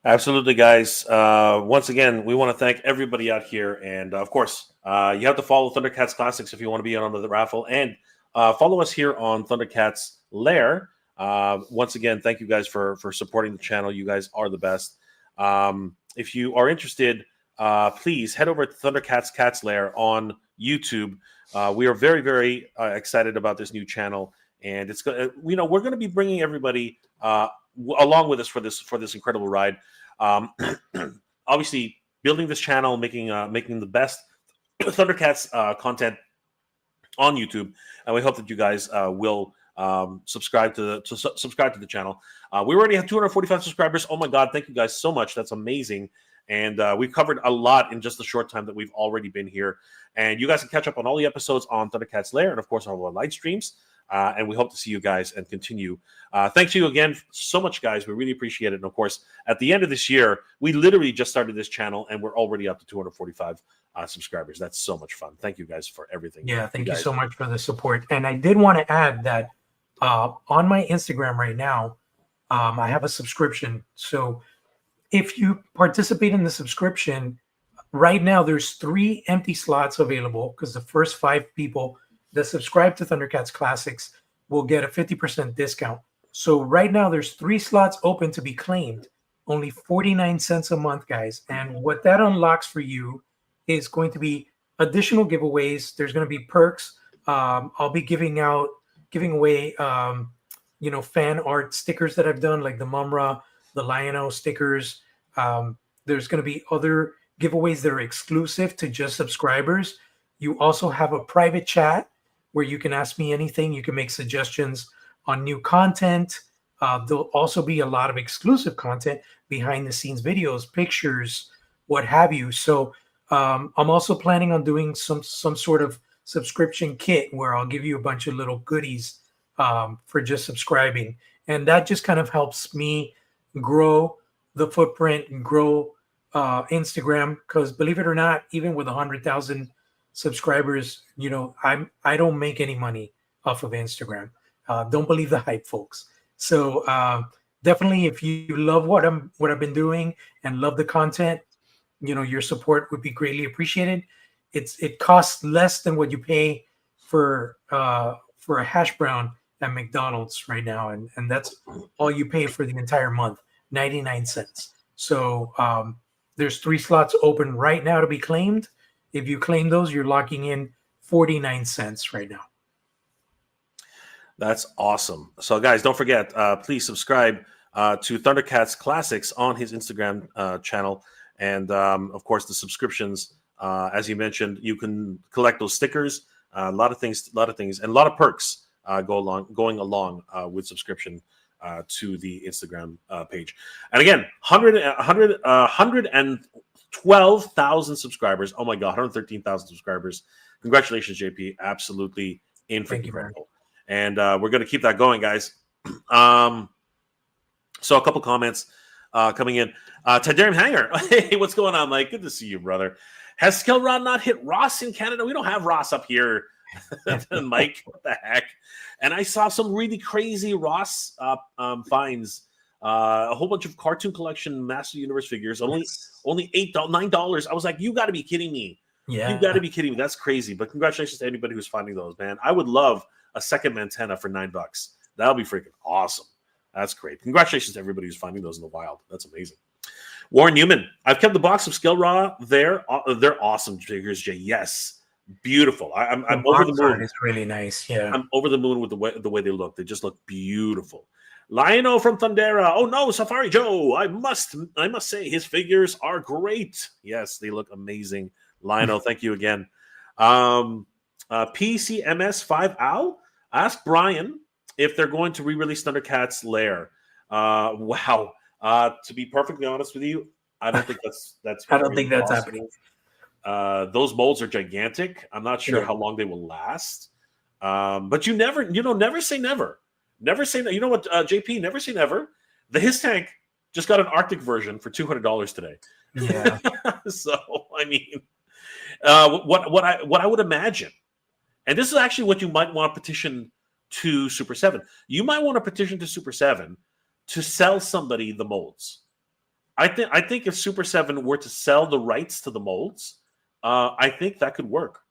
Absolutely, guys. Once again, we want to thank everybody out here. And of course, you have to follow Thundercats Classics if you want to be on the raffle. And follow us here on Thundercats Lair. Once again, thank you guys for supporting the channel. You guys are the best. If you are interested, please head over to Thundercats Cats Lair on YouTube. We are very, very excited about this new channel. And it's going, you know, we're going to be bringing everybody along with us for this incredible ride. Obviously, building this channel, making the best Thundercats content on YouTube, and we hope that you guys will subscribe to the channel. We already have 245 subscribers. Oh my God! Thank you guys so much. That's amazing. And we've covered a lot in just the short time that we've already been here. And you guys can catch up on all the episodes on Thundercats Lair and, of course, all our live streams. And we hope to see you guys and continue. Thanks to you again so much, guys. We really appreciate it. And, of course, at the end of this year, we literally just started this channel, and we're already up to 245 subscribers. That's so much fun. Thank you guys for everything. Yeah, thank you so much for the support. And I did want to add that on my Instagram right now, I have a subscription. So if you participate in the subscription, right now there's 3 empty slots available because the first 5 people that subscribe to Thundercats Classics will get a 50% discount. So right now there's 3 slots open to be claimed, only 49 cents a month, guys. And what that unlocks for you is going to be additional giveaways. There's going to be perks. I'll be giving away, you know, fan art stickers that I've done, like the Mumra, the Lionel stickers. There's going to be other giveaways that are exclusive to just subscribers. You also have a private chat where you can ask me anything. You can make suggestions on new content. There'll also be a lot of exclusive content, behind the scenes videos, pictures, what have you. So I'm also planning on doing some sort of subscription kit where I'll give you a bunch of little goodies for just subscribing. And that just kind of helps me grow the footprint and grow Instagram. Because believe it or not, even with 100,000 subscribers, I don't make any money off of Instagram. Don't believe the hype, folks. So definitely, if you love what I've been doing and love the content, your support would be greatly appreciated. It costs less than what you pay for a hash brown at McDonald's right now, and that's all you pay for the entire month, 99 cents. So there's 3 slots open right now to be claimed. If you claim those, you're locking in 49 cents right now. That's awesome. So, guys, don't forget, please subscribe to Thundercats Classics on his Instagram channel. And, of course, the subscriptions, as you mentioned, you can collect those stickers, a lot of things, and a lot of perks going along with subscription to the Instagram page. And, again, 112,000 subscribers. Oh, my God, 113,000 subscribers. Congratulations, JP. Absolutely incredible. And we're going to keep that going, guys. So a couple comments coming in. Thundera Hanger. Hey, what's going on, Mike? Good to see you, brother. Has Skill Rod not hit Ross in Canada? We don't have Ross up here, Mike. What the heck? And I saw some really crazy Ross finds. A whole bunch of Cartoon Collection Master Universe figures. Only $9. I was like, you got to be kidding me. Yeah. You got to be kidding me. That's crazy. But congratulations to anybody who's finding those, man. I would love a second Mantenna for $9. That'll be freaking awesome. That's great. Congratulations to everybody who's finding those in the wild. That's amazing. Warren Newman, I've kept the box of Skill Raw there. They're awesome figures, Jay. Yes, beautiful. I'm over the moon. It's really nice. Yeah, I'm over the moon with the way they look. They just look beautiful. Lionel from Thundera. Oh no, Safari Joe. I must say his figures are great. Yes, they look amazing. Lionel, thank you again. PCMS 5 Owl. Ask Brian if they're going to re-release Thundercats Lair. Wow. To be perfectly honest with you, I don't think that's I don't think that's happening. Those molds are gigantic. I'm not sure how long they will last. But never say never. Never say that. You know what, JP? Never say never. The His Tank just got an Arctic version for $200 today. Yeah. So I mean, what I would imagine, and this is actually what you might want to petition to Super 7. You might want to petition to Super 7 to sell somebody the molds. I think if Super 7 were to sell the rights to the molds, I think that could work.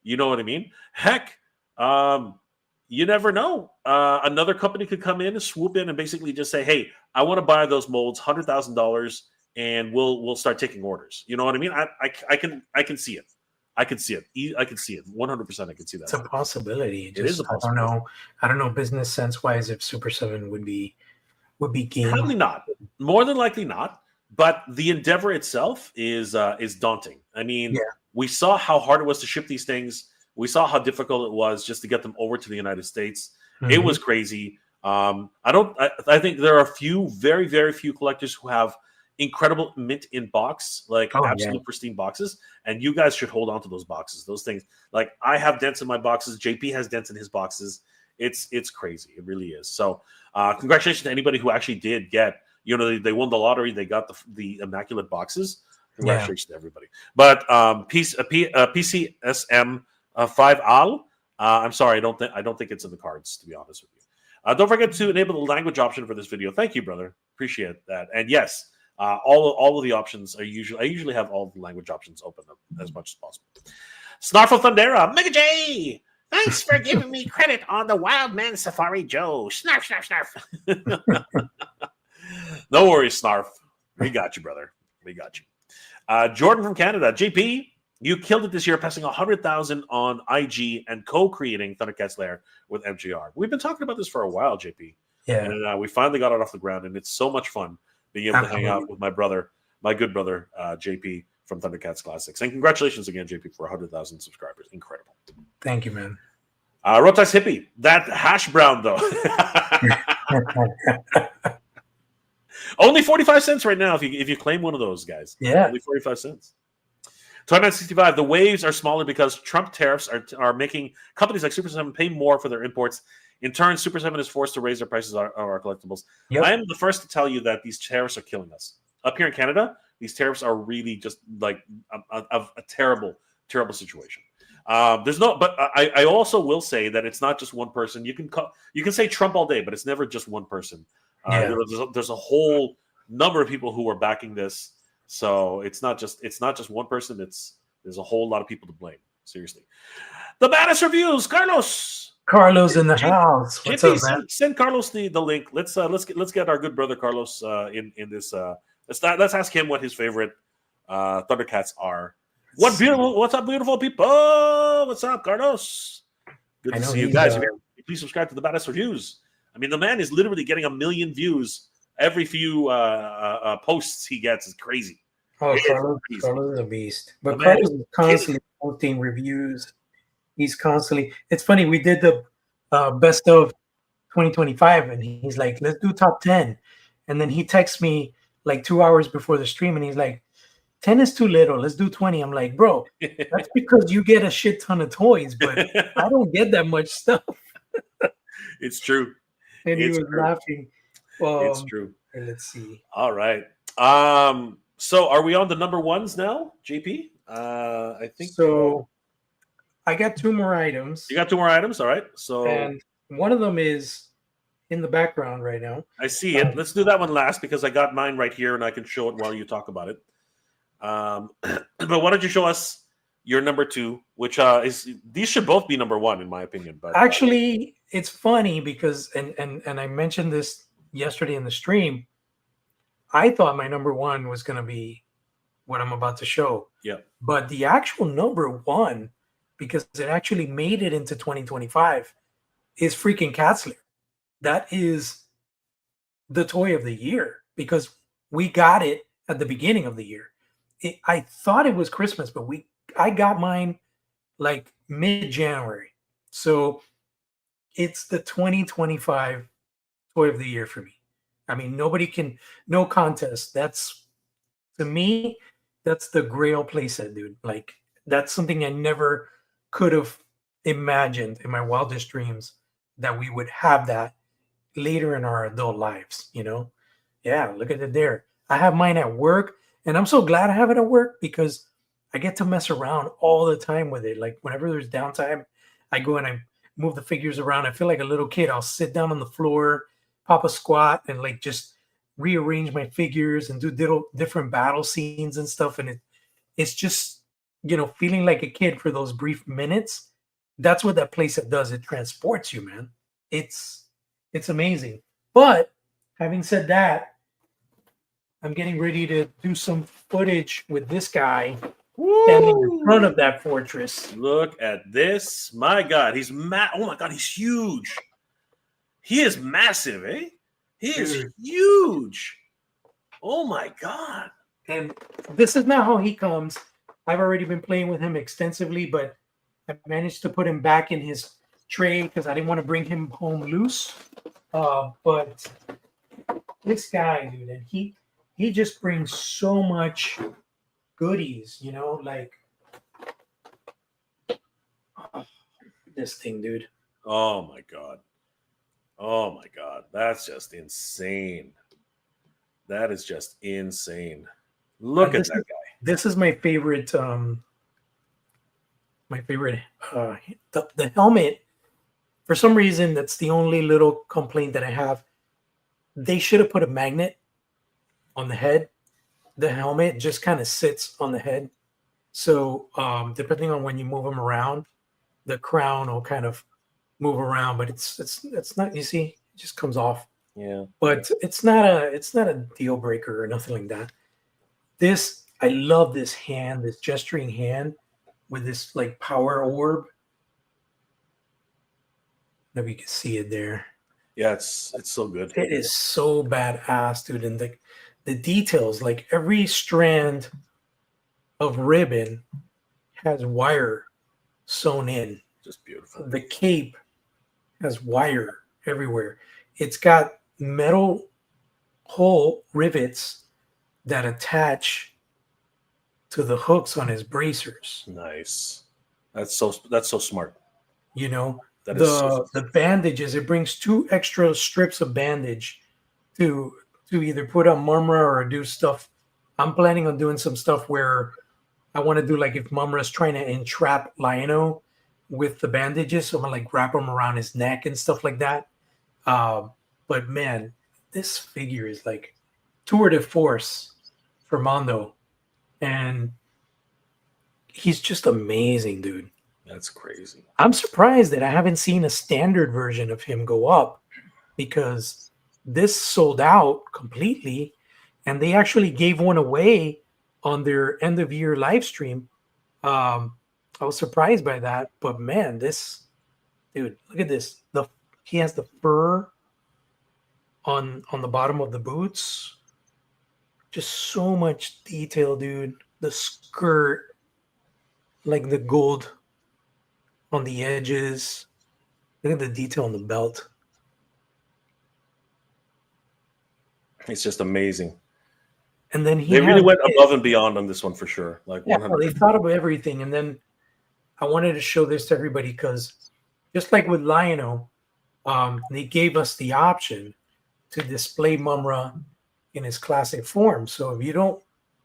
You know what I mean? Heck, you never know. Another company could come in and swoop in and basically just say, "Hey, I want to buy those molds, $100,000, and we'll start taking orders." You know what I mean? I can see it. I can see it. 100%. I can see that. It's a possibility. It is a possibility. I don't know business sense wise if Super 7 would be game. Probably not. More than likely not. But the endeavor itself is daunting. I mean, we saw how hard it was to ship these things. We saw how difficult it was just to get them over to the United States. Mm-hmm. It was crazy. I think there are a few, very, very few collectors who have incredible mint in box, absolute pristine boxes. And you guys should hold on to those boxes. Those things, like I have dents in my boxes. JP has dents in his boxes. It's crazy. It really is. So congratulations to anybody who actually did get, they won the lottery. They got the immaculate boxes. Congratulations to everybody. But PCSM 5 Al, I'm sorry, I don't think it's in the cards, to be honest with you. Don't forget to enable the language option for this video. Thank you, brother. Appreciate that. And yes, all of the options are I usually have all the language options open up as much as possible. Snarfle Thundera, Mega J, thanks for giving me credit on the Wild Man Safari Joe. Snarf, snarf, snarf. No worries, Snarf. We got you, brother. We got you. Jordan from Canada, JP, you killed it this year, passing 100,000 on IG and co-creating Thundercats Lair with MGR. We've been talking about this for a while, JP. Yeah. And we finally got it off the ground, and it's so much fun being able to hang out with my good brother, JP from Thundercats Classics. And congratulations again, JP, for 100,000 subscribers. Incredible. Thank you, man. Rotax Hippie, that hash brown, though. Only 45 cents right now if you claim one of those, guys. Yeah. Only 45 cents. Toyman65, the waves are smaller because Trump tariffs are making companies like Super 7 pay more for their imports. In turn, Super 7 is forced to raise their prices on our collectibles. Yep. I am the first to tell you that these tariffs are killing us. Up here in Canada, these tariffs are really just like a terrible, terrible situation. There's no, but I also will say that it's not just one person. You can say Trump all day, but it's never just one person. Yeah. There's a whole number of people who are backing this. So it's not just one person. There's a whole lot of people to blame. Seriously, the baddest reviews, Carlos. Carlos in the house. What's up, man? Send Carlos the link. Let's get our good brother Carlos in this. Let's ask him what his favorite Thundercats are. What's up, beautiful people? What's up, Carlos? Good to see you guys. Please subscribe to the baddest reviews. I mean, the man is literally getting 1 million views every few posts he gets. Is crazy. Oh, Carlos is a beast. But Carlos is constantly posting reviews. He's constantly. It's funny. We did the best of 2025, and he's like, "Let's do top 10." And then he texts me like 2 hours before the stream, and he's like, 10 is too little. Let's do 20. I'm like, bro, that's because you get a shit ton of toys, but I don't get that much stuff. It's true. And he was laughing. It's true. Let's see. All right. So are we on the number ones now, JP? I think so. I got 2 more items. You got 2 more items? All right. So and one of them is in the background right now. I see it. Let's do that one last because I got mine right here and I can show it while you talk about it. But why don't you show us your number 2, which these should both be number 1 in my opinion. But actually, it's funny because and I mentioned this yesterday in the stream. I thought my number 1 was going to be what I'm about to show. Yeah. But the actual number 1, because it actually made it into 2025, is freaking Cats Lair. That is the toy of the year because we got it at the beginning of the year. I thought it was Christmas, but I got mine like mid-January. So it's the 2025 toy of the year for me. I mean, no contest. To me, that's the Grail playset, dude. Like, that's something I never could have imagined in my wildest dreams that we would have that later in our adult lives, you know? Yeah, look at it there. I have mine at work, and I'm so glad I have it at work because I get to mess around all the time with it. Like, whenever there's downtime, I go and I move the figures around. I feel like a little kid. I'll sit down on the floor, pop a squat, and like just rearrange my figures and do different battle scenes and stuff. And it's just, you know, feeling like a kid for those brief minutes. That's what that playset does. It transports you, man. It's amazing. But having said that, I'm getting ready to do some footage with this guy standing in front of that fortress. Look at this. My God, oh my God, he's huge. He is massive, eh? He is huge. Oh my God. And this is not how he comes. I've already been playing with him extensively, but I managed to put him back in his tray because I didn't want to bring him home loose. But this guy, dude, and he just brings so much goodies, you know, like this thing, dude. Oh my God. Oh my God. That's just insane. That is just insane. Look at that guy. This is my favorite. The helmet. For some reason, that's the only little complaint that I have. They should have put a magnet on the head. The helmet just kind of sits on the head. So depending on when you move them around, the crown will kind of move around, but it's not, you see, it just comes off. Yeah. But it's not a deal breaker or nothing like that. I love this hand, this gesturing hand with this like power orb. Maybe you can see it there. Yeah, it's so good. It is so badass, dude. And the details, like every strand of ribbon has wire sewn in. Just beautiful. The cape has wire everywhere. It's got metal hole rivets that attach to the hooks on his bracers. Nice. That's so smart. You know, That is so the bandages, it brings 2 extra strips of bandage to either put on Mumra or do stuff. I'm planning on doing some stuff where I want to do, like, if Mumra's trying to entrap Lionel with the bandages, so I'm gonna like wrap them around his neck and stuff like that. But man, this figure is like tour de force for Mondo, and he's just amazing, dude. That's crazy. I'm surprised that I haven't seen a standard version of him go up, because this sold out completely, and they actually gave one away on their end of year live stream. I was surprised by that, but man, this dude, look at this. He has the fur on the bottom of the boots. Just so much detail, dude. The skirt, like the gold on the edges. Look at the detail on the belt. It's just amazing. And then they really went above and beyond on this one for sure. Like 100%. They thought of everything. And then I wanted to show this to everybody because just like with Lionel, they gave us the option to display Mumra in his classic form. So if you don't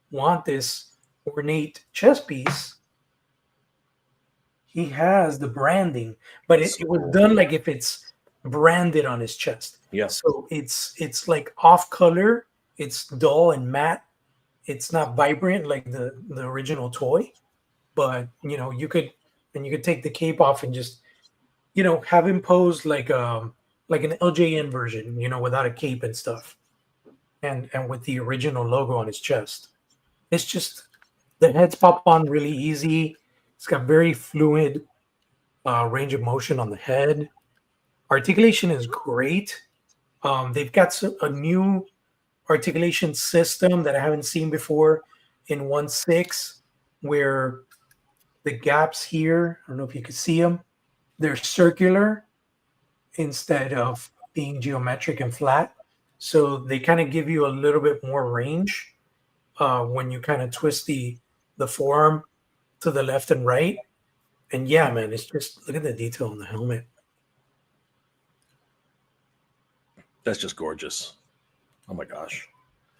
want this ornate chest piece, he has the branding, but it was done like if it's branded on his chest. Yeah. So it's like off color. It's dull and matte. It's not vibrant like the original toy, but you could take the cape off and just have him pose like an LJN version, without a cape and stuff, and with the original logo on his chest. It's just the heads pop on really easy. It's got very fluid range of motion on the head. Articulation is great. They've got a new articulation system that I haven't seen before in 1.6, where the gaps here, I don't know if you can see them, they're circular instead of being geometric and flat. So they kind of give you a little bit more range when you kind of twist the forearm to the left and right. And yeah, man, it's just, look at the detail on the helmet. That's just gorgeous. Oh my gosh.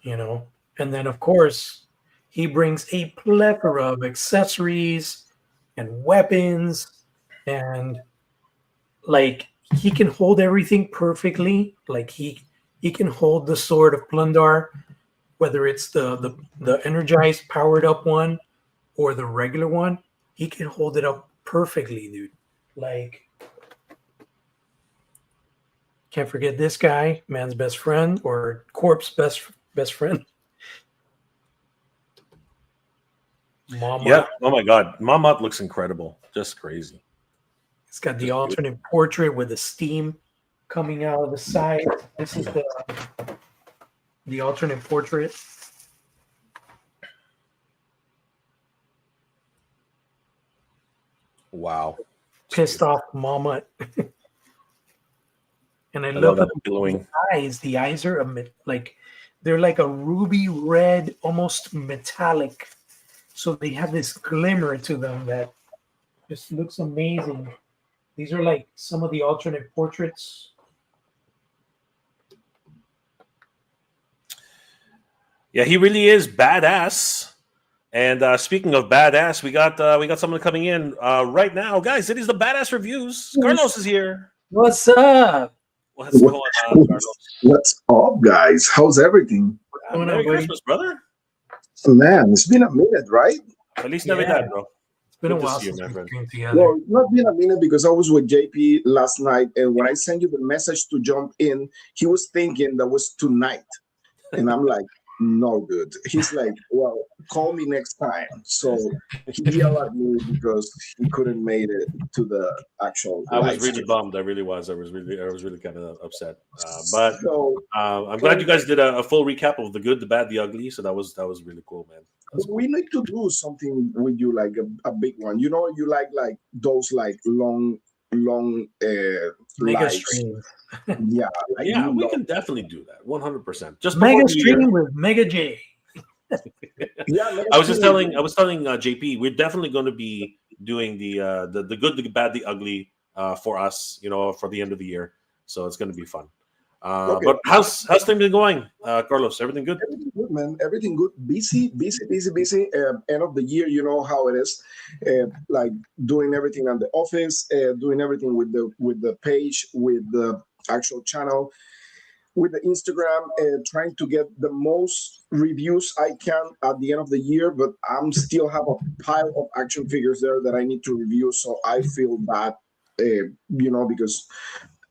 And then of course he brings a plethora of accessories and weapons, and like he can hold everything perfectly. Like he can hold the sword of Plundar, whether it's the energized powered up one or the regular one. He can hold it up perfectly, dude. Like, can't forget this guy, man's best friend, or corpse best friend. Mama. Yeah. Oh my God. Mamat looks incredible. Just crazy. It's got the alternate portrait with the steam coming out of the side. This is the alternate portrait. Wow. Pissed off Mama. And I love that glowing eyes. The eyes are they're like a ruby red, almost metallic. So they have this glimmer to them that just looks amazing. These are like some of the alternate portraits. Yeah, he really is badass. And speaking of badass, we got someone coming in right now, guys. It is the Badass Reviews. Carlos is here. What's up? What's going on, Carlos? What's up, guys? How's everything? Merry Christmas, brother. Man, it's been a minute, right? Feliz Navidad, bro. It's been a while since we came together. Well, it's not been a minute because I was with JP last night, and when I sent you the message to jump in, he was thinking that was tonight. And I'm like, no, dude. He's like, well, call me next time. So he yelled at me because he couldn't make it to the actual. I was really bummed. I really was. I was really kind of upset. But I'm glad you guys did a full recap of the good, the bad, the ugly. So that was really cool, man. We need to do something with you, like a big one. You like those like long mega stream. Yeah, we can definitely do that. 100%. Just mega stream with Mega J. Yeah, I was telling JP, we're definitely going to be doing the good, the bad, the ugly for us, for the end of the year. So it's going to be fun. Okay. But how's things been going, Carlos? Everything good? Everything good, man. Everything good. Busy, busy, busy, busy. End of the year, you know how it is. Like doing everything on the office, doing everything with the page, with the actual channel, with the Instagram, trying to get the most reviews I can at the end of the year. But I'm still have a pile of action figures there that I need to review. So I feel bad, because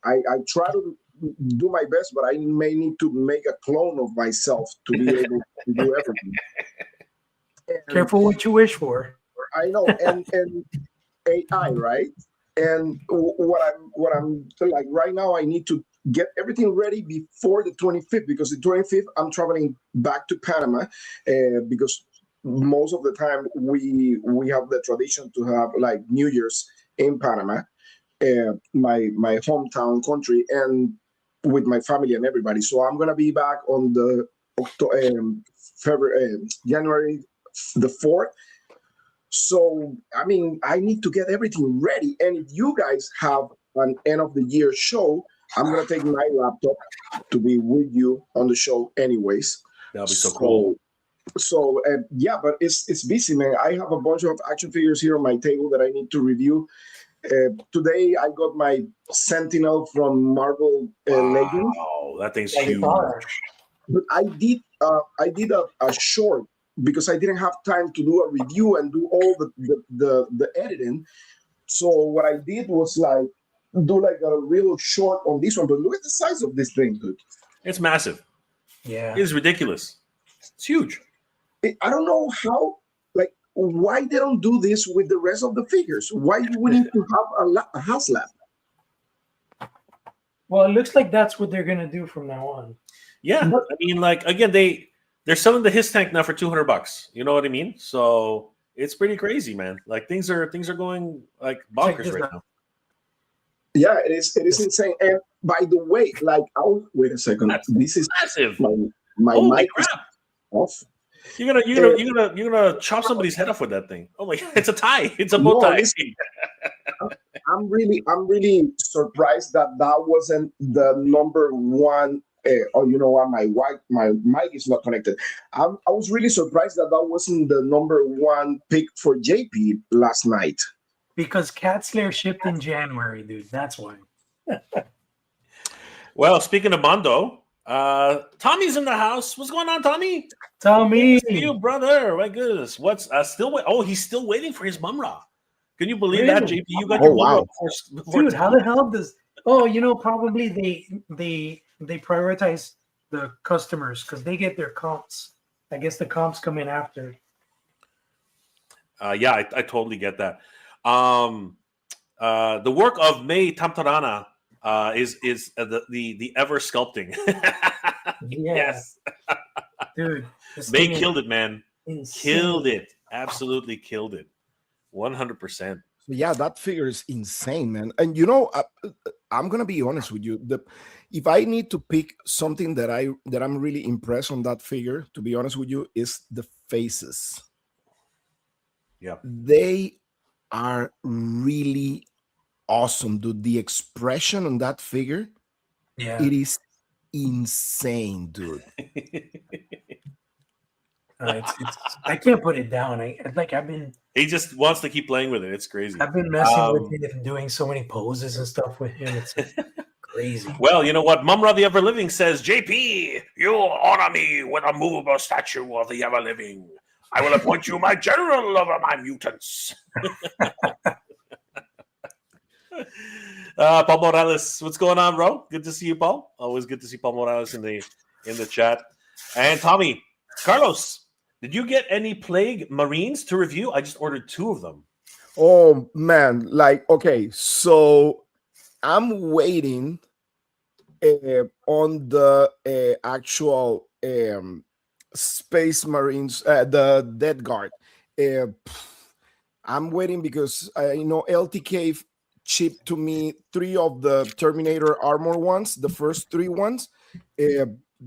I try to do my best, but I may need to make a clone of myself to be able to do everything. And Careful what you wish for. I know, and AI, right? And what I'm like right now, I need to get everything ready before the 25th, because the 25th I'm traveling back to Panama, because most of the time we have the tradition to have like New Year's in Panama, my hometown country, and with my family and everybody. So I'm gonna be back on the February, January the 4th. So I mean, I need to get everything ready. And if you guys have an end of the year show, I'm gonna take my laptop to be with you on the show, anyways. That'll be so cool. So yeah, but it's busy, man. I have a bunch of action figures here on my table that I need to review. Today I got my Sentinel from Marvel Legends. Wow, that thing's huge. But I did a short because I didn't have time to do a review and do all the editing. So what I did was like do like a real short on this one. But look at the size of this thing, dude. It's massive. Yeah, it's ridiculous. It's huge. I don't know how. Why they don't do this with the rest of the figures? Why do we need to have a house lab? Well, it looks like that's what they're gonna do from now on. Yeah, I mean, like again, they're selling the his tank now for $200. You know what I mean? So it's pretty crazy, man. Like things are going like bonkers right now. Yeah, it is insane. And by the way, wait a second. This is massive. My mic is off. You're gonna chop somebody's head off with that thing. Oh my God, it's a tie. It's a bow tie. I'm really surprised that wasn't the number one. Or you know what, my mic is not connected. I was really surprised that wasn't the number one pick for JP last night. Because Cat Lair shipped in January, dude. That's why. Well, speaking of Mondo, Tommy's in the house. What's going on, Tommy? Tommy, you brother. My goodness, what's still? He's still waiting for his mumra. Can you believe that, JP? You got your mumra before dude. How the hell does? Oh, probably they prioritize the customers because they get their comps. I guess the comps come in after. Yeah, I totally get that. The work of May Tamtarana is the ever sculpting. Yes, dude. May killed it, man. Insane. Killed it. Absolutely killed it. 100%. Yeah, that figure is insane, man. And I'm gonna be honest with you. If I need to pick something that I'm really impressed on that figure, to be honest with you, is the faces. Yeah, they are really awesome, dude. The expression on that figure, it is insane, dude. I can't put it down. I've been. He just wants to keep playing with it. It's crazy. I've been messing with it and doing so many poses and stuff with him. It's crazy. Well, you know what? Mumra the Ever Living says, JP, you honor me with a movable statue of the Ever Living. I will appoint you my general over my mutants. Paul Morales, what's going on, bro? Good to see you, Paul. Always good to see Paul Morales in the chat. And Tommy, Carlos, did you get any Plague Marines to review? I just ordered 2 of them. Oh man, okay, so I'm waiting on the actual Space Marines, the Death Guard. I'm waiting because I know LTK shipped to me 3 of the Terminator armor ones, the first 3 ones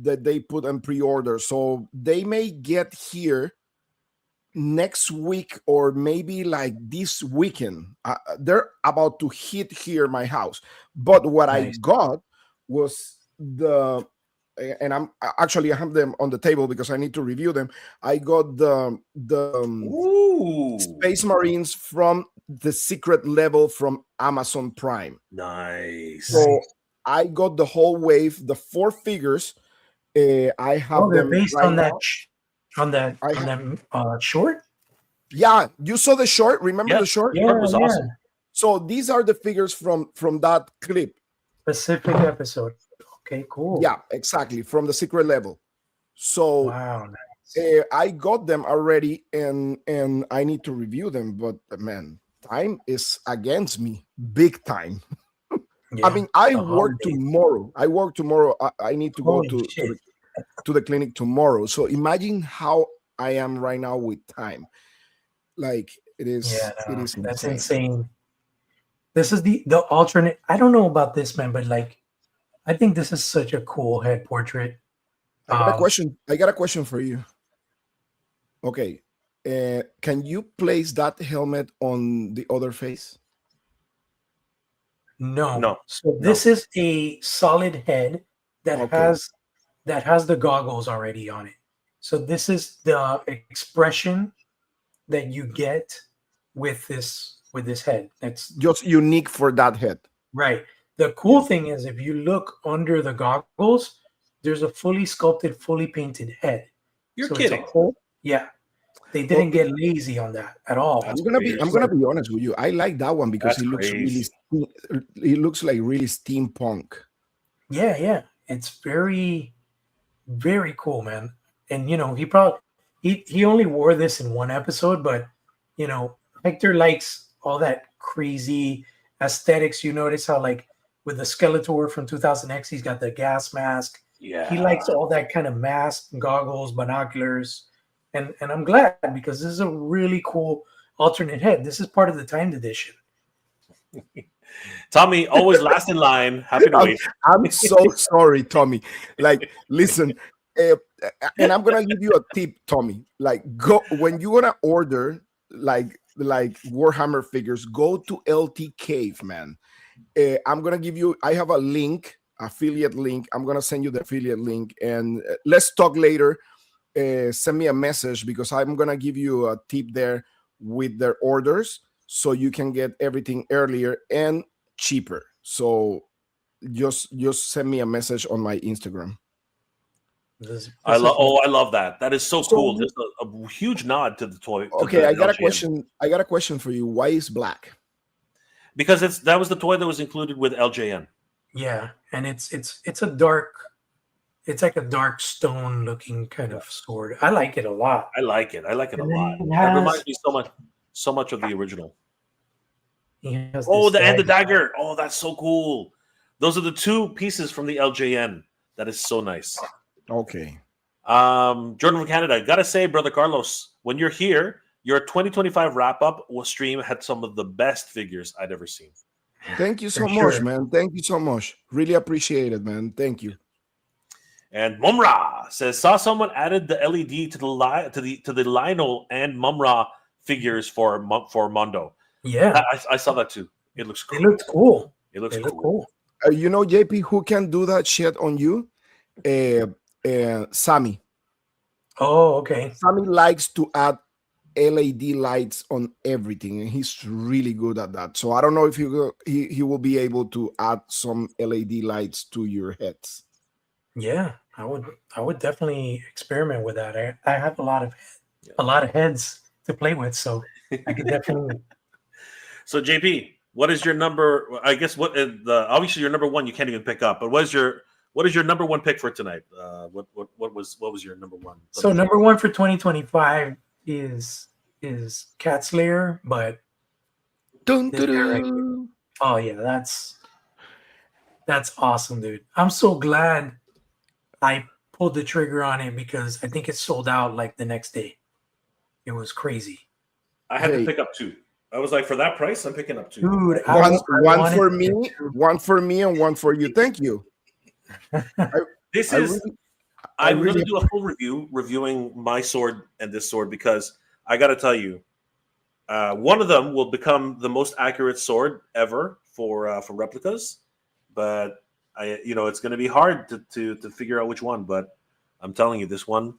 that they put on pre-order. So they may get here next week or maybe like this weekend. They're about to hit here my house. But what I Nice. got was and I have them on the table because I need to review them. I got the Ooh, Space Marines from the secret level from Amazon Prime. nice. So I got the whole wave, the 4 figures. I have Oh, they're them based right on that now. on that I on that short. Yeah, you saw the short. Remember Yeah. the short? Yeah, That was yeah. awesome. So these are the figures from that clip. Specific episode. Okay, cool. Yeah, exactly, from the secret level. So Wow. Nice. I got them already, and I need to review them. But man, time is against me, big time. Yeah. I mean, I the work holidays. tomorrow. I need to go Holy to shit. the clinic tomorrow. So imagine how I am right now with time. Like it is. Yeah, It no, is that's insane. insane. This is the alternate. I don't know about this, man, but like, I think this is such a cool head portrait. I got a Um, question. I got a question for you. Okay. Can you place that helmet on the other face? No. No, So this is a solid head that Okay. has the goggles already on it. So this is the expression that you get with this head. That's Just unique for that head. right. The cool thing is if you look under the goggles, there's a fully sculpted, fully painted head. you're So kidding. it's a whole, yeah. They Well, didn't get lazy on that at all. That's I'm crazy. gonna be honest with you. I like that one because That's he looks like really steampunk. Yeah, yeah. It's very, very cool, man. And he probably he only wore this in one episode, but Hector likes all that crazy aesthetics. You notice how like with the Skeletor from 2000X, he's got the gas mask. Yeah. He likes all that kind of mask, goggles, binoculars. And I'm glad because this is a really cool alternate head. This is part of the timed edition. Tommy, always last in line. Happy to wait. I'm so sorry, Tommy. Like, listen, and I'm gonna give you a tip, Tommy. Like, go when you wanna order like Warhammer figures, go to LT Cave, man. I'm gonna give you. I have a link, affiliate link. I'm gonna send you the affiliate link, and let's talk later. Send me a message because I'm gonna give you a tip there with their orders, so you can get everything earlier and cheaper. So just send me a message on my Instagram. I love that. That is so So- cool. Just a huge nod to the toy. to Okay, the I got a LGN. question. I got a question for you. Why is black? Because that was the toy that was included with LJN. Yeah, and it's a dark. It's like a dark stone looking kind of sword. I like it a lot. I like it. I like it a And then lot. it It has- reminds me so much of the original. He has Oh, this the dagger. Oh, that's so cool. Those are the 2 pieces from the LJN. That is so nice. Okay. Jordan from Canada. Gotta say, brother Carlos, when you're here, your 2025 wrap up stream had some of the best figures I'd ever seen. Thank you so For much, sure. man. Thank you so much. Really appreciate it, man. Thank you. And Mumra says saw someone added the LED to the Lionel and Mumra figures for Mondo. Yeah, I saw that too. It looks they cool. looked cool. It looks They look cool. cool. You know, JP, who can do that shit on you? Sammy. Oh, okay. Sammy likes to add LED lights on everything, and he's really good at that. So I don't know if he will be able to add some LED lights to your heads. Yeah, I would definitely experiment with that. I have a lot of heads to play with, so I could definitely. So JP, what is your number? I guess obviously your number 1 you can't even pick up, but what is your number 1 pick for tonight? What was your number 1? So number 1 for 2025 is Cat's Lair, but Dun, this guy right here. Oh yeah, that's awesome, dude. I'm so glad I pulled the trigger on it because I think it sold out like the next day. It was crazy. I had Hey. to pick up 2. I was like, for that price, I'm picking up 2. Dude, One wanted for to me, get two. one for me, and one for you. Thank you. This I is really- I I'm going really- to do a full reviewing my sword and this sword because I got to tell you, one of them will become the most accurate sword ever for replicas, but it's going to be hard to figure out which one. But I'm telling you, this one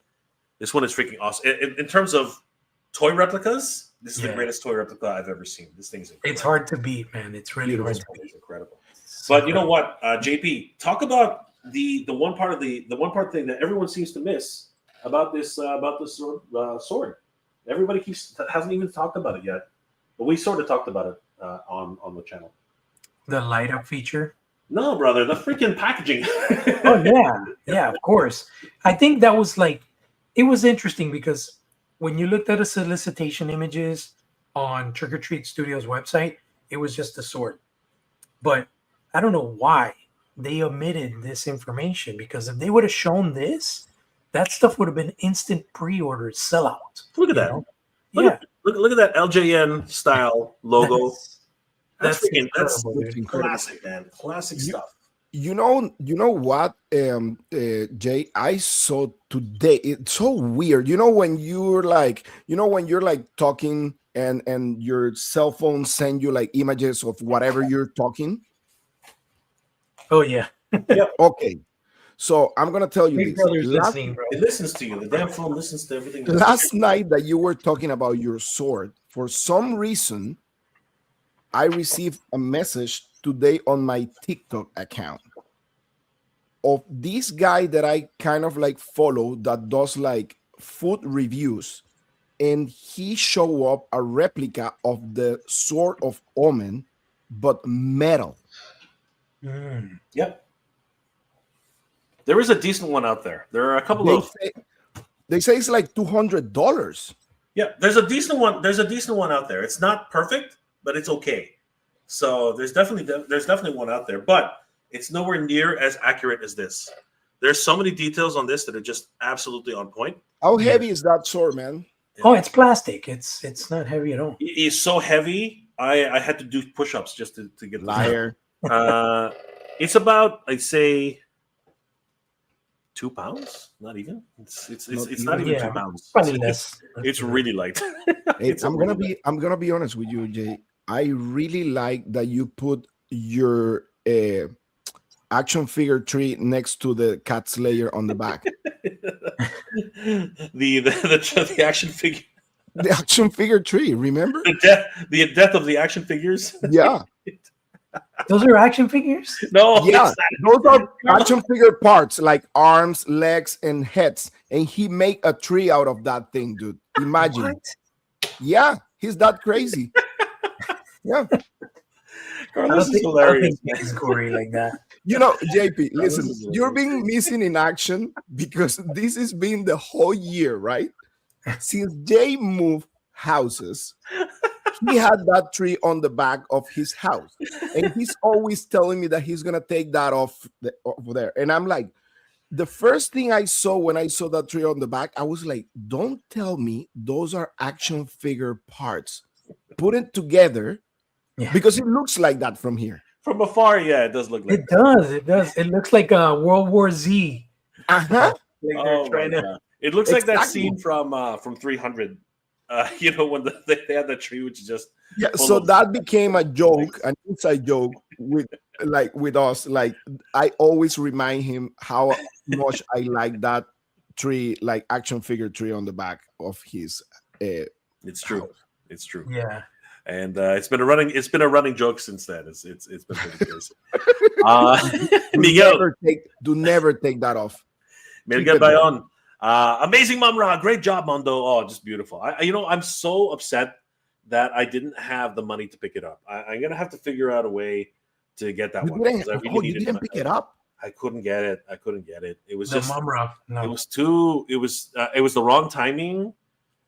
is freaking awesome. In terms of toy replicas, this is the greatest toy replica I've ever seen. This thing's incredible. It's hard to beat, man. It's really hard to beat. It's incredible. But you know what, JP, talk about the one part thing that everyone seems to miss about this sword. Everybody hasn't even talked about it yet, but we sort of talked about it on the channel. The light up feature. No, brother, the freaking packaging. Oh yeah, of course. I think that was it was interesting because when you looked at the solicitation images on Trick or Treat Studios website, it was just a sword. But I don't know why they omitted this information, because if they would have shown this, that stuff would have been instant pre-order sellout. Look at that. Look at that LJN style logo. That's classic, man. Classic stuff. You know what, Jay? I saw today. It's so weird. When you're talking and your cell phone send you images of whatever you're talking. Oh yeah. Yeah. Okay. So I'm gonna tell you Big this. Brother's listening, bro. It listens to you. The damn phone listens to everything. Last night that you were talking about your sword, for some reason, I received a message today on my TikTok account of this guy that I kind of follow that does food reviews, and he show up a replica of the Sword of Omen, but metal. Yep. There is a decent one out there. There are a couple They say it's $200. Yeah, there's a decent one. There's a decent one out there. It's not perfect, but it's okay. So there's definitely one out there, but it's nowhere near as accurate as this. There's so many details on this that are just absolutely on point. How heavy is that sword, man? Oh, it's plastic. It's not heavy at all. It's so heavy. I had to do push-ups just to get Liar. It's about, I'd say, 2 pounds. Not even. It's not even 2 pounds. Probably less. It's really light. Hey, I'm gonna be honest with you, Jay. I really like that you put your action figure tree next to the cat slayer on the back. the action figure. The action figure tree, remember? The death of the action figures. Yeah. Those are action figures? No. Yeah, those are action figure parts like arms, legs, and heads. And he make a tree out of that thing, dude. Imagine. What? Yeah, he's that crazy. Yeah. Carlos is hilarious. He's gory like that. JP, listen, you're being missing in action because this has been the whole year, right? Since Jay moved houses, he had that tree on the back of his house, and he's always telling me that he's gonna take that off over there. And I'm like, the first thing I saw when I saw that tree on the back, I was like, don't tell me those are action figure parts. Put it together, because it looks like that from here. From afar, yeah, it does look like It does. It looks like World War Z. Uh-huh. It looks like that scene from 300. When they had that tree, which is just So that became a joke, an inside joke with us. Like, I always remind him how much I like that tree, like action figure tree on the back of his. It's true. House. It's true. Yeah. And it's been a running joke since then. It's been pretty crazy. Miguel, do never take that off. Miguel Bayon. Amazing Mumra, great job, Mondo. Oh, just beautiful. I'm so upset that I didn't have the money to pick it up. I'm gonna have to figure out a way to get that one. You didn't pick it up? I couldn't get it. It was just Mumra. No. It was the wrong timing.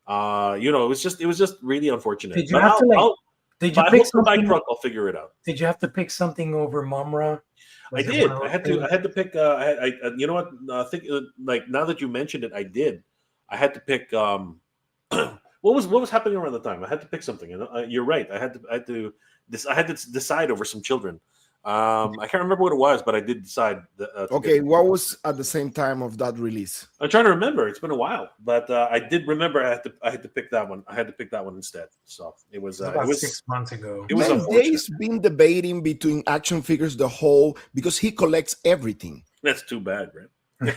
It was just really unfortunate. Did you have to Did you pick something? Truck, I'll figure it out. Did you have to pick something over Mumra? I did. I had to pick. You know what? I think now that you mentioned it, I did. I had to pick. What was happening around the time? I had to pick something. And you're right. I had to decide over some children. I can't remember what it was, but I did decide. Okay, what was at the same time of that release? I'm trying to remember. It's been a while, but I did remember. I had to pick that one. I had to pick that one instead. So it was about 6 months ago. It was Man, unfortunate. Dave's been debating between action figures because he collects everything. That's too bad, right?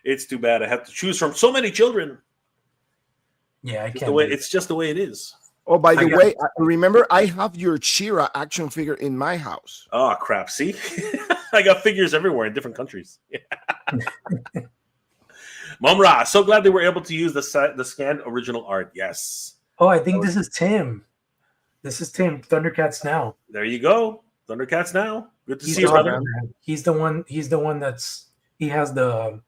It's too bad. I have to choose from so many children. Yeah, I It's can't. it's just the way it is. Oh, by the way, remember I have your She-Ra action figure in my house. Oh crap! See, I got figures everywhere in different countries. Momra, so glad they were able to use the scanned original art. Yes. Oh, I think this is Tim. This is Tim. Thundercats now. There you go. Thundercats now. Good to He's see you, the brother. one, man. He's the one. He's the one he has the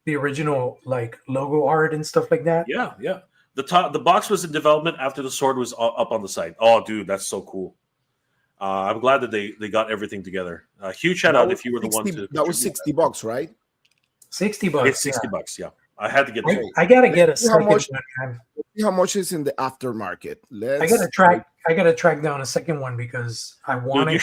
original like logo art and stuff like that. Yeah, yeah. The box was in development after the sword was up on the site. Oh, dude, that's so cool. I'm glad that they got everything together. Huge shout out if you were the one to. That was $60, right? $60. It's $60. Yeah, I had to get. I gotta get a second one. See how much is in the aftermarket? I gotta track down a second one because I want. Dude, you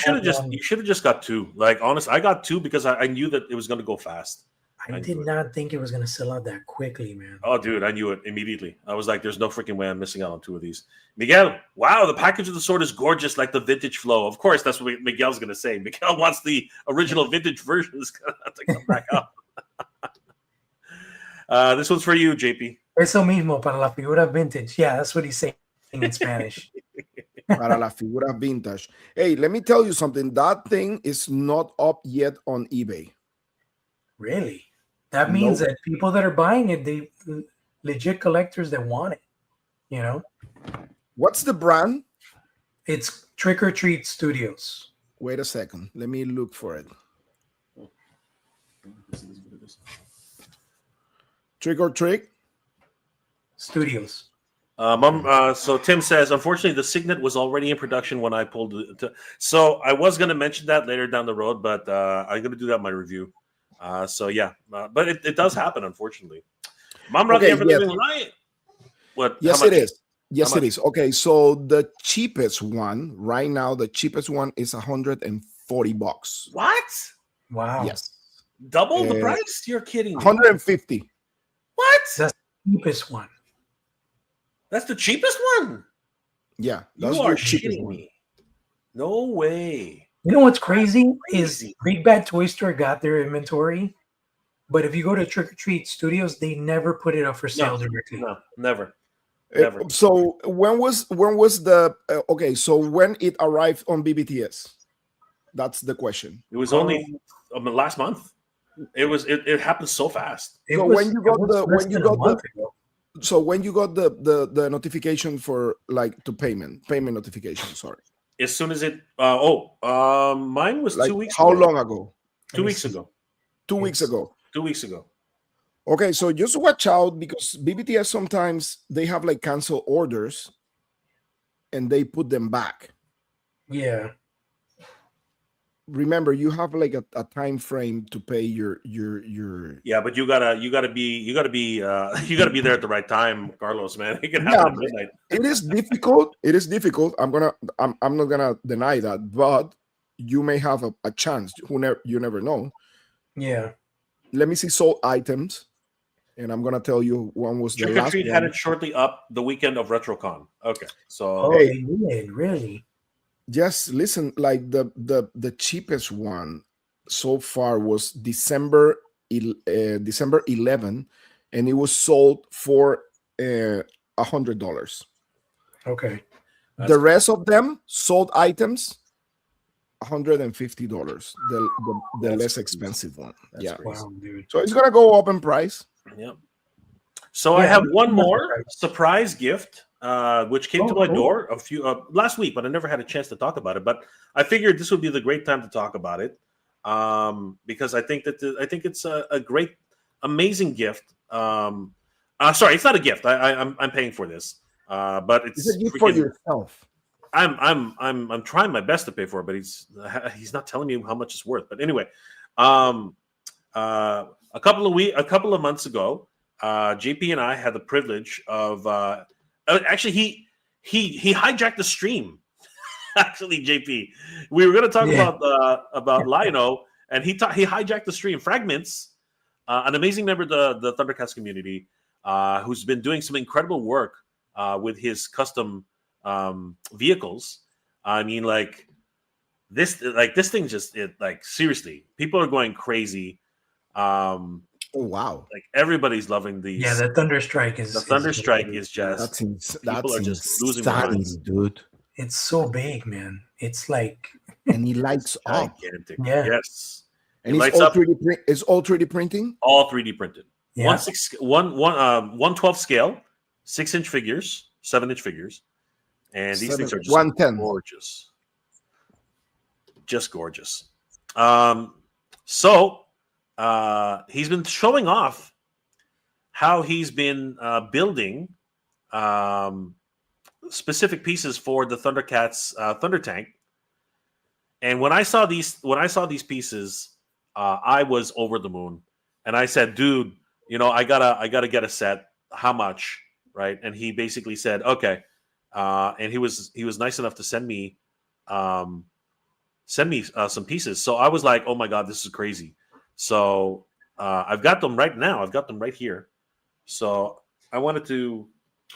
should have just got two. Like honest, I got two because I knew that it was going to go fast. I did not think it was going to sell out that quickly, man. Oh, dude, I knew it immediately. I was like, there's no freaking way I'm missing out on two of these. Miguel, wow, the package of the sword is gorgeous, like the vintage flow. Of course, that's what Miguel's going to say. Miguel wants the original vintage versions to come back up. This one's for you, JP. Eso mismo para la figura vintage. Yeah, that's what he's saying in Spanish. Para la figura vintage. Hey, let me tell you something. That thing is not up yet on eBay. Really? That means that people that are buying it, they legit collectors that want it. You know? What's the brand? It's Trick or Treat Studios. Wait a second. Let me look for it. Trick or Treat Studios. So Tim says, unfortunately, the Signet was already in production when I pulled it. So I was going to mention that later down the road, but I'm going to do that in my review. So yeah, but it does happen, unfortunately. Mom, okay, yes. What? Yes, it is. Yes, it is. Okay, so the cheapest one right now, the cheapest one is $140. What? Wow. Yes. Double the price? You're kidding me. 150. What? That's the cheapest one. That's the cheapest one? Yeah. You are shitting me. No way. You know what's crazy is Big Bad Toy Store got their inventory, but if you go to Trick or Treat Studios, they never put it up for sale directly. No, never. So when was the okay? So when it arrived on BBTS, that's the question. It was only last month. It happened so fast. So when you got the notification for like to payment notification. Sorry. As soon as it mine was like 2 weeks how ago. long ago? 2 weeks ago. 2 weeks ago. 2 weeks ago. Okay, so just watch out because BBTS sometimes they have like cancel orders and they put them back. Yeah. Remember, you have like a time frame to pay your Yeah, but you gotta be there at the right time, Carlos, man. It can happen at midnight. It is difficult. I'm not gonna deny that, but you may have a chance. You never know. Yeah. Let me see sold items, and I'm gonna tell you one was the Trick last or Treat one. had it shortly up the weekend of RetroCon. Okay, so they did, really. Just listen, like the cheapest one so far was December 11, and it was sold for $100. Okay. The rest of them sold items $150. The less expensive one. That's crazy. Wow, dude. So it's gonna go up in price. Yeah. So I have one more surprise gift, which came to my door a few last week, but I never had a chance to talk about it. But I figured this would be the great time to talk about it because I think it's a great, amazing gift. Sorry, it's not a gift. I'm paying for this, but it's a gift for yourself. I'm trying my best to pay for it, but he's not telling me how much it's worth. But anyway, a couple of months ago. JP and I had the privilege of actually he hijacked the stream Actually, JP, we were going to talk about Lino, and he hijacked the stream. Fragments, an amazing member of the Thundercats community, who's been doing some incredible work with his custom vehicles. I mean, this thing just seriously, people are going crazy. Oh wow! Like everybody's loving these. Yeah, the Thunderstrike is just that's are just losing their minds, dude. It's so big, man. It's like, and he lights up. Gigantic. Yeah. Yes. And it's all 3D print. It's all 3D printing. All 3D printed. Yeah. 1/12 scale, 6-inch figures, 7-inch figures, and these things are just 110. gorgeous. Just gorgeous. So he's been showing off how he's been building specific pieces for the Thundercats Thunder Tank. And when I saw these pieces, I was over the moon. And I said, dude, I gotta get a set. How much? Right? And he basically said, okay. And he was nice enough to send me some pieces. So I was like, oh my God, this is crazy. So I've got them right now. I've got them right here. So I wanted to.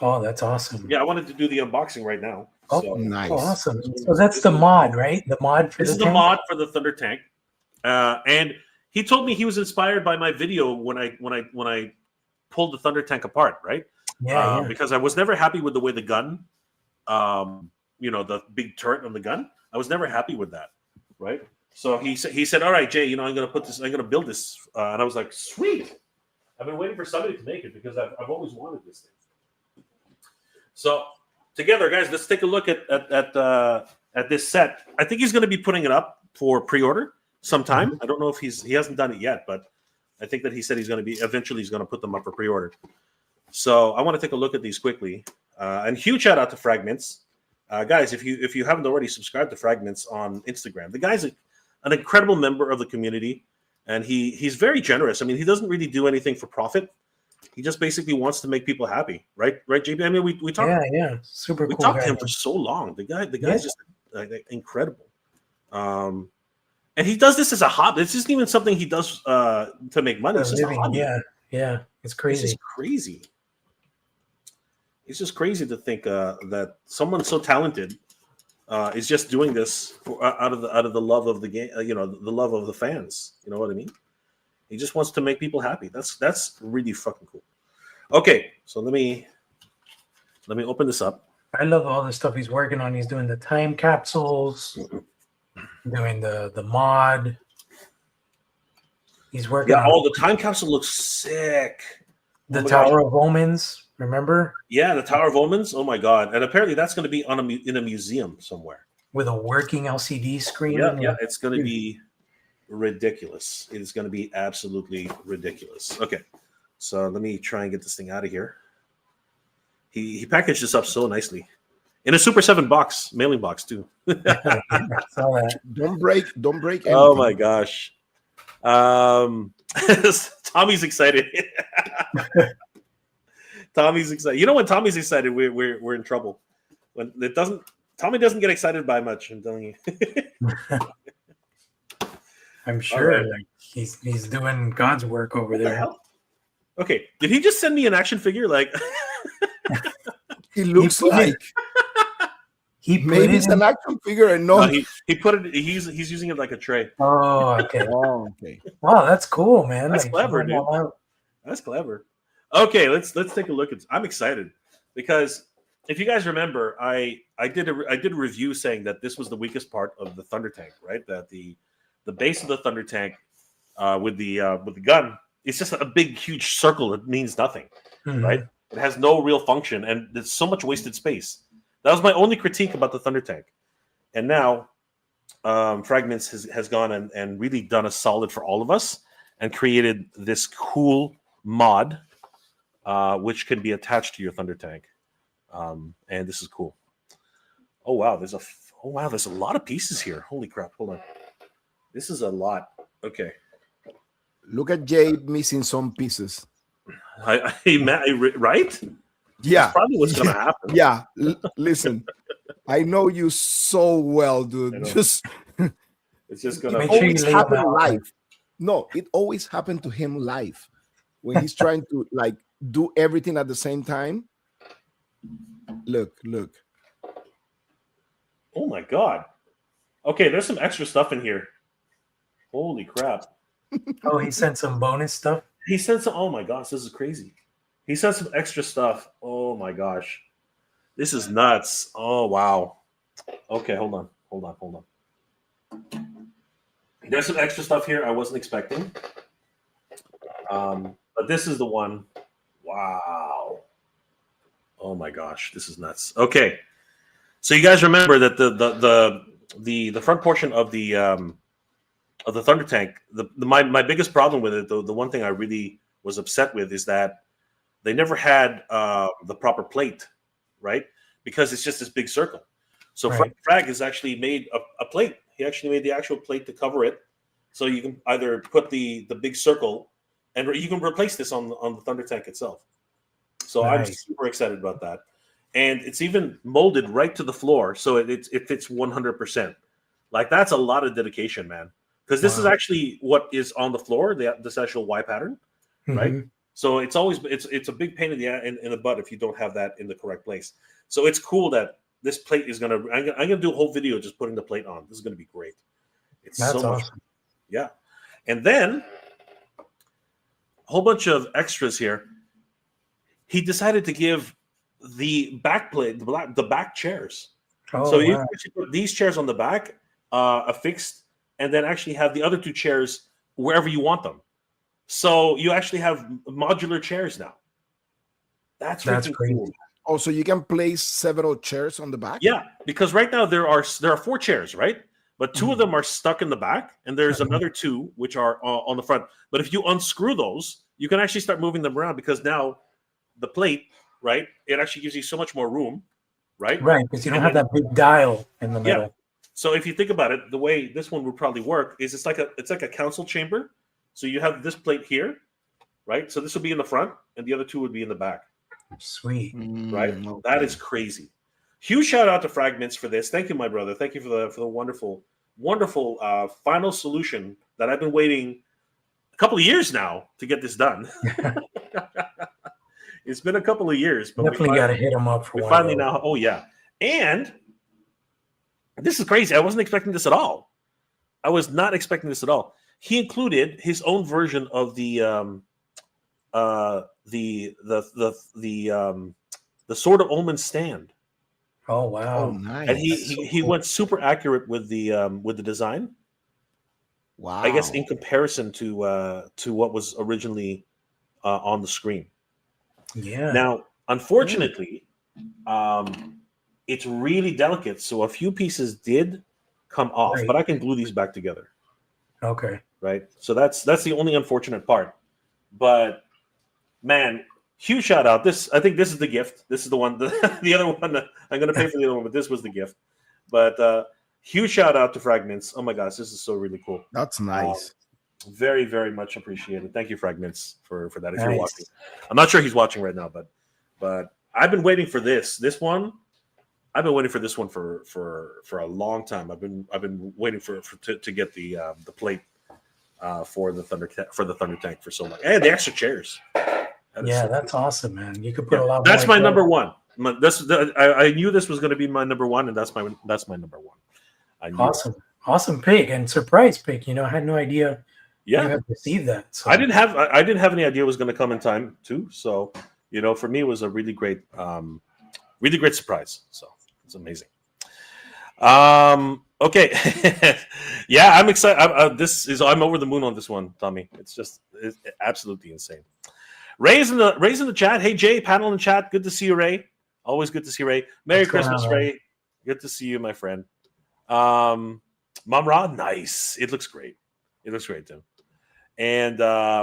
Oh, that's awesome. Yeah, I wanted to do the unboxing right now. Oh, so, nice. Oh, awesome. So that's the mod, right? The mod for this is the mod for the Thunder Tank. And he told me he was inspired by my video when I pulled the Thunder Tank apart, right? Yeah, Because I was never happy with the way the gun, the big turret on the gun. I was never happy with that, right? So he said, all right, Jay, I'm gonna build this, and I was like, sweet. I've been waiting for somebody to make it because I've always wanted this thing. So together, guys, let's take a look at this set. I think he's going to be putting it up for pre-order sometime. Mm-hmm. I don't know if he hasn't done it yet, but I think that he said he's going to put them up for pre-order. So I want to take a look at these quickly. And huge shout out to Fragments, guys. If you haven't already subscribed to Fragments on Instagram, the guy's an incredible member of the community, and he's very generous. I mean, he doesn't really do anything for profit. He just basically wants to make people happy, right, JP? I mean, we talked. Yeah, super we cool. talked to him for so long. The guy's just incredible. And he does this as a hobby. It's just even something he does to make money. It's just a hobby. Yeah, it's crazy. It's just crazy. It's just crazy to think that someone so talented is just doing this out of the love of the game. The love of the fans. You know what I mean? He just wants to make people happy. That's really fucking cool. Okay, so let me open this up. I love all the stuff he's working on. He's doing the time capsules, doing the mod. He's working on the time capsule looks sick. The Tower of Omens, remember? Yeah, the Tower of Omens. Oh my God. And apparently that's going to be in a museum somewhere. With a working LCD screen. Yeah, it's going to be ridiculous. It is going to be absolutely ridiculous. Okay, so let me try and get this thing out of here. He packaged this up so nicely in a Super 7 box, mailing box too. Don't break anything. Oh my gosh. Tommy's excited. Tommy's excited. When Tommy's excited, we're in trouble. When Tommy doesn't get excited by much. I'm telling you. I'm sure right. He's doing God's work over there. Hell? Okay, did he just send me an action figure? He looks like maybe it's an action figure and no. He put it. He's using it like a tray. Oh, okay. Okay. Wow, that's cool, man. That's clever, dude. That's clever. Okay, let's take a look. I'm excited because if you guys remember, I did a review saying that this was the weakest part of the Thunder Tank, right? That the base of the Thunder Tank with the gun, it's just a big, huge circle that means nothing, right? It has no real function, and there's so much wasted space. That was my only critique about the Thunder Tank. And now Fragments has gone and really done a solid for all of us and created this cool mod which can be attached to your Thunder Tank. And this is cool. Oh wow, there's a lot of pieces here. Holy crap, hold on. This is a lot. Okay. Look at Jay missing some pieces. Right? Yeah. That's probably what's going to happen. Yeah. Listen, I know you so well, dude. Just it's just it gonna always happen live. No, it always happened to him live when he's trying to like do everything at the same time. Look. Oh my god. Okay, there's some extra stuff in here. Holy crap. Oh, he sent some bonus stuff. He sent some. Oh my gosh, this is crazy. He sent some extra stuff. Oh my gosh, this is nuts. Oh wow. Okay, hold on. There's some extra stuff here I wasn't expecting. But this is the one. Wow. Oh my gosh, this is nuts. Okay, so you guys remember that the front portion of the Thunder Tank. My biggest problem with it, though, the one thing I really was upset with is that they never had the proper plate, right? Because it's just this big circle. So right. Frag has actually made a plate. He actually made the actual plate to cover it. So you can either put the big circle, and you can replace this on the Thunder Tank itself. So nice. I'm super excited about that. And it's even molded right to the floor, so it fits 100%. Like, that's a lot of dedication, man. Because this is actually what is on the floor, this actual Y pattern, right? Mm-hmm. So it's always it's a big pain in the butt if you don't have that in the correct place. So it's cool that this plate is gonna. I'm gonna do a whole video just putting the plate on. This is gonna be great. It's That's so awesome. much, yeah. And then a whole bunch of extras here. He decided to give the back plate, the back chairs. Oh, so you actually put these chairs on the back, affixed, and then actually have the other two chairs wherever you want them. So you actually have modular chairs now. That's great. Cool. Oh, so you can place several chairs on the back? Yeah, because right now there are 4 chairs, right? But 2 of them are stuck in the back, and there's another 2 which are on the front. But if you unscrew those, you can actually start moving them around because now the plate, right? It actually gives you so much more room, right? Right, because you don't have that big dial in the middle. Yeah. So if you think about it, the way this one would probably work is it's like a council chamber. So you have this plate here, right? So this will be in the front, and the other 2 would be in the back. Sweet, right? Okay. That is crazy. Huge shout out to Fragments for this. Thank you, my brother. Thank you for the wonderful final solution that I've been waiting a couple of years now to get this done. It's been a couple of years, but definitely got to hit him up for we one. Finally now. Oh yeah, and this is crazy. I wasn't expecting this at all. I was not expecting this at all. He included his own version of the Sword of Omen stand. Oh wow! Oh, nice. And he went super accurate with the design. Wow! I guess in comparison to what was originally on the screen. Yeah. Now, unfortunately, it's really delicate, so a few pieces did come off, but I can glue these back together. Okay. Right. So that's the only unfortunate part. But man, huge shout out. I think this is the gift. This is the one. The other one, I'm going to pay for the other one, but this was the gift. But huge shout out to Fragments. Oh my gosh, this is so really cool. That's nice. Very, very much appreciated. Thank you, Fragments, for that. If you're watching, I'm not sure he's watching right now, but I've been waiting for this. This one, I've been waiting for this one for a long time. I've been waiting to get the plate for the Thunder Tank for so long, and the extra chairs. That's awesome, man. You could put a lot. That's my number one. I knew this was going to be my number one, and that's my number one. Awesome pick and surprise pick. I had no idea. Yeah, you had received that. So. I didn't have any idea it was going to come in time too. So for me, it was a really great surprise. So it's amazing. Okay. Yeah, I'm excited. I'm over the moon on this one, Tommy. It's absolutely insane. Ray's in the chat. Hey Jay, panel in the chat. Good to see you, Ray. Always good to see you, Ray. Merry Christmas, Ray. Good to see you, my friend. Mom Ra, nice. It looks great. It looks great, Tim. And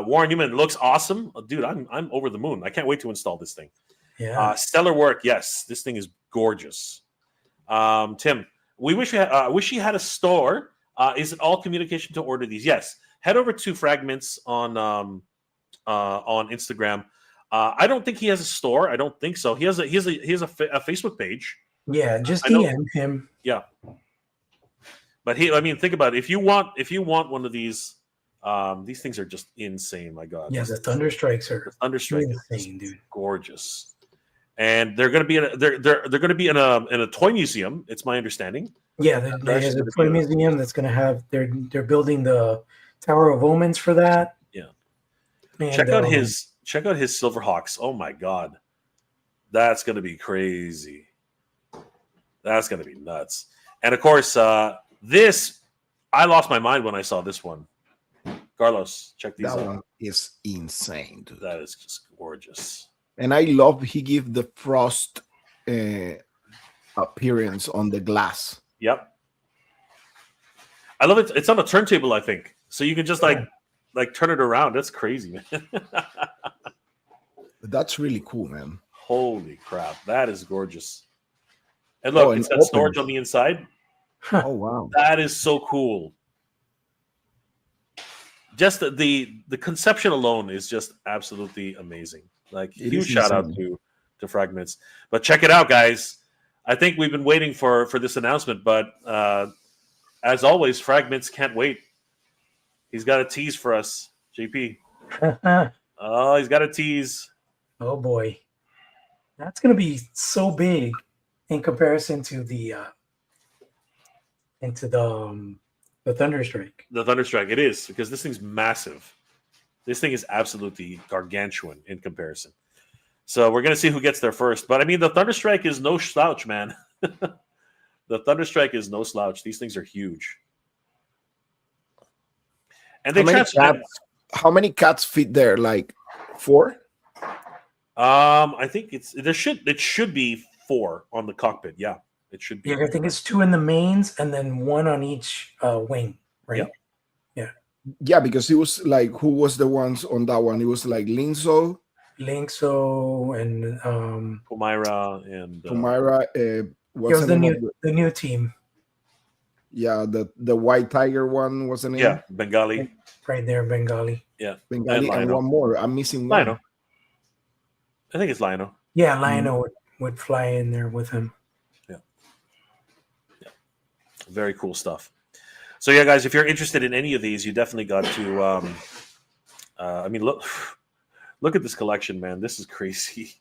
Warren Newman looks awesome, dude. I'm over the moon. I can't wait to install this thing. Yeah. Stellar work. Yes, this thing is gorgeous. Tim, we wish you had a store. Is it all communication to order these? Yes. Head over to Fragments on Instagram. I don't think he has a store. I don't think so. He has a Facebook page. Yeah, just I know. DM him. Yeah. But I mean, think about it. If you want one of these things are just insane. My God. Yeah, the Thunder Strikes The are Thunderstrike is insane, just dude. gorgeous. And they're going to be they're going to be in a toy museum. It's my understanding. Yeah, there's a toy museum that's going to have. They're building the Tower of Omens for that. Yeah. And, check out his Silverhawks. Oh my God, that's going to be crazy. That's going to be nuts. And of course, this I lost my mind when I saw this one. Carlos, check these out. That one is insane, dude. That is just gorgeous. And I love he give the frost appearance on the glass. Yep. I love it. It's on a turntable, I think. So you can just like turn it around. That's crazy, man. That's really cool, man. Holy crap. That is gorgeous. And look, it's got storage on the inside. Oh, wow. That is so cool. Just the conception alone is just absolutely amazing. Like, huge shout out to Fragments. But check it out, guys. I think we've been waiting for this announcement, but as always, Fragments can't wait. He's got a tease for us, JP. Oh, he's got a tease. Oh boy, that's gonna be so big in comparison to the Thunderstrike. The Thunderstrike, it is, because this thing's massive. This thing is absolutely gargantuan in comparison. So we're going to see who gets there first. But I mean, the Thunderstrike is no slouch, man. The Thunderstrike is no slouch. These things are huge. And they how many cats fit there? Like 4? I think it should be 4 on the cockpit. Yeah, it should be. Yeah, I think it's 2 in the mains and then 1 on each wing, right? Yep. Yeah, because it was like, who was the ones on that one? It was like Linzo and Palmyra and Palmyra. What's the new team? Yeah, the white tiger one was the name. Yeah, Bengali. Right there, Bengali. Yeah, Bengali and one more. I'm missing one. Lionel. I think it's Lionel. Yeah, Lionel would fly in there with him. Yeah. Very cool stuff. So yeah, guys, if you're interested in any of these, you definitely got to. I mean, look at this collection, man. This is crazy.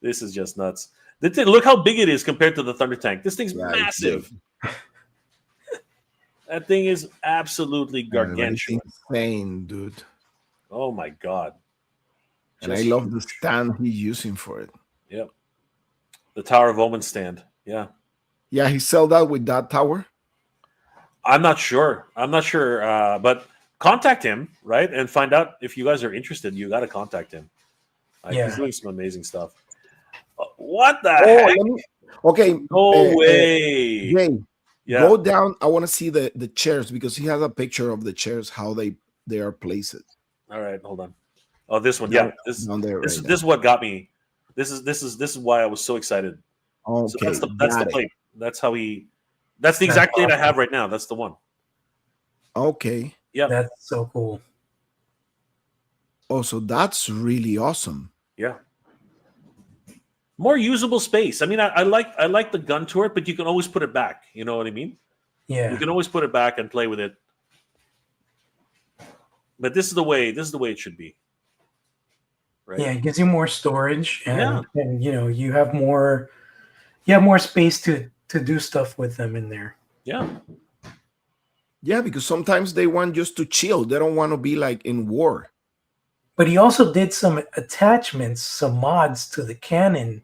This is just nuts. Look how big it is compared to the Thunder Tank. This thing's massive. That thing is absolutely gargantuan. Insane, dude. Oh my God. And I love the stand he's using for it. Yep. The Tower of Omen stand. Yeah. Yeah, he sold out with that tower. I'm not sure. But contact him, right? And find out if you guys are interested. You got to contact him. He's doing some amazing stuff. What the heck? Okay. No way. Jay, go down. I want to see the chairs because he has a picture of the chairs, how they are placed. All right, hold on. Oh, this one. Yeah. This is what got me. This is why I was so excited. Okay. So that's the plate. That's the exact plate I have right now. That's the one. Okay. Yeah. That's so cool. Oh, so that's really awesome. Yeah. More usable space. I mean, I like the gun turret, but you can always put it back. You know what I mean? Yeah. You can always put it back and play with it. But this is the way it should be. Right? Yeah, it gives you more storage and you have more space to do stuff with them in there. Yeah. Yeah, because sometimes they want just to chill. They don't want to be like in war. But he also did some attachments, some mods to the cannon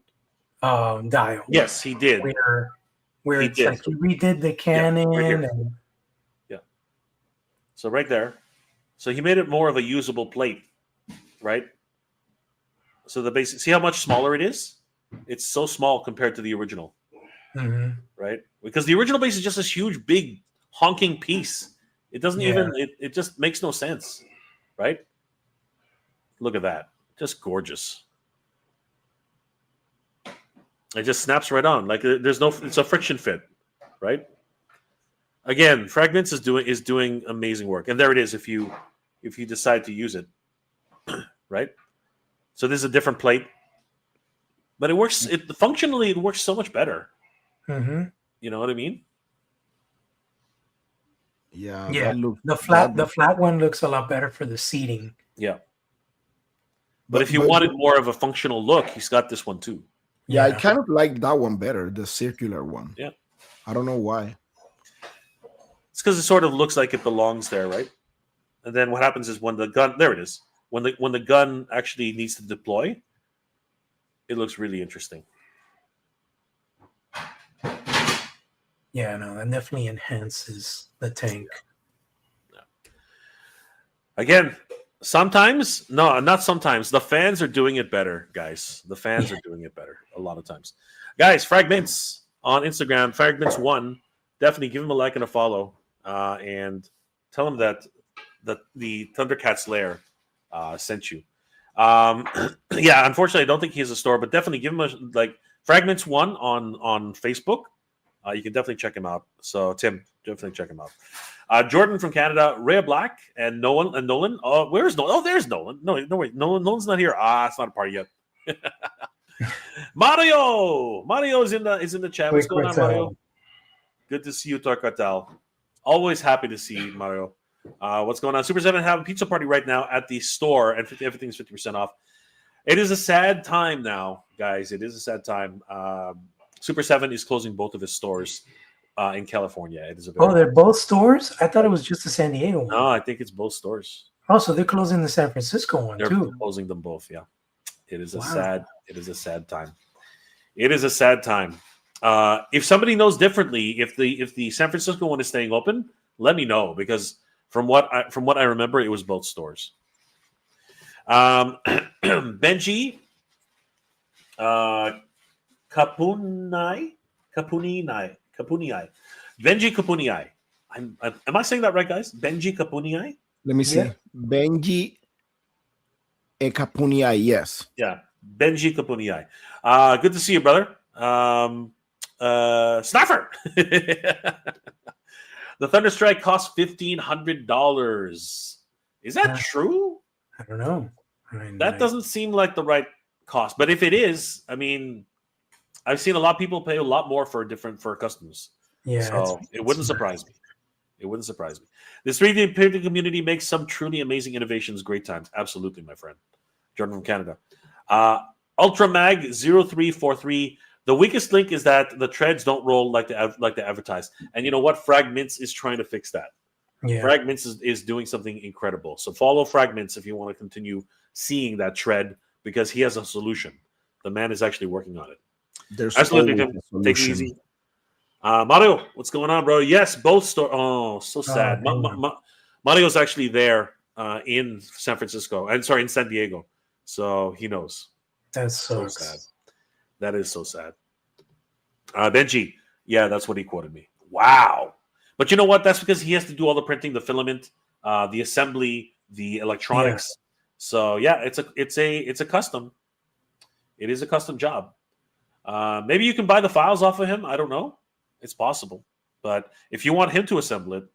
dial. Yes, he did. Where it's like he redid the cannon. Yeah. So right there. So he made it more of a usable plate, right? So the basic. See how much smaller it is? It's so small compared to the original, right? Because the original base is just this huge, big, honking piece. It doesn't even. It just makes no sense, right? Look at that. Just gorgeous. It just snaps right on. Like it's a friction fit, right? Again, Fragments is doing amazing work. And there it is if you decide to use it. Right? So this is a different plate. but it works. Functionally, it works so much better. Mm-hmm. You know what I mean? Yeah, Yeah, that looks the flat one looks a lot better for the seating. Yeah. But if you wanted more of a functional look, he's got this one too. Yeah, I kind of like that one better, the circular one. Yeah. I don't know why. It's because it sort of looks like it belongs there, right? And then what happens is when the gun, there it is. When the gun actually needs to deploy, it looks really interesting. Yeah, no, that definitely enhances the tank. Again, sometimes, no, not sometimes. The fans are doing it better, guys. The fans are doing it better a lot of times. Guys, Fragments on Instagram, Fragments1. Definitely give him a like and a follow, and tell him that the Thundercats Lair sent you. Yeah, unfortunately, I don't think he has a store, but definitely give him a Fragments1 on Facebook. You can definitely check him out. So Tim, definitely check him out. Jordan from Canada, Rhea Black, and Nolan. Oh, where's Nolan? Oh, there's Nolan. No, wait, Nolan's not here. It's not a party yet. Mario is in the chat. What's going on, Mario? Good to see you, Tarkatal. Always happy to see Mario. What's going on? Super 7 have a pizza party right now at the store, and everything's 50% off. It is a sad time now, guys. It is a sad time. Super 7 is closing both of his stores in California. It is they're both stores? I thought it was just the San Diego one. No, I think it's both stores. Oh, so they're closing the San Francisco one too. They're closing them both, yeah. It is a sad time. It is a sad time. If somebody knows differently, if the San Francisco one is staying open, let me know, because from what I remember, it was both stores. Benji Kapunai. Benji Kapunai. Am I saying that right, guys? Benji Kapunai? Let me see. Yeah. Benji Kapunai, yes. Yeah. Benji Kapunai. Good to see you, brother. Snuffer! The Thunderstrike costs $1,500. Is that true? I don't know. That doesn't seem like the right cost. But if it is, I mean, I've seen a lot of people pay a lot more for customs. Yeah. So it wouldn't surprise me. It wouldn't surprise me. The 3D printing community makes some truly amazing innovations. Great times. Absolutely, my friend. Jordan from Canada. Ultramag 0343. The weakest link is that the treads don't roll like they advertise. And you know what? Fragments is trying to fix that. Yeah. Fragments is doing something incredible. So follow Fragments if you want to continue seeing that tread, because he has a solution. The man is actually working on it. There's absolutely. Take it easy. Mario, what's going on, bro? Yes, both stores. Oh, so sad. Mario's actually there in San Francisco. I'm sorry, in San Diego. So he knows. That's so sad. That is so sad. Benji, yeah, that's what he quoted me. Wow. But you know what? That's because he has to do all the printing, the filament, the assembly, the electronics. Yeah. So yeah, it's a custom. It is a custom job. Maybe you can buy the files off of him. I don't know. It's possible. But if you want him to assemble it,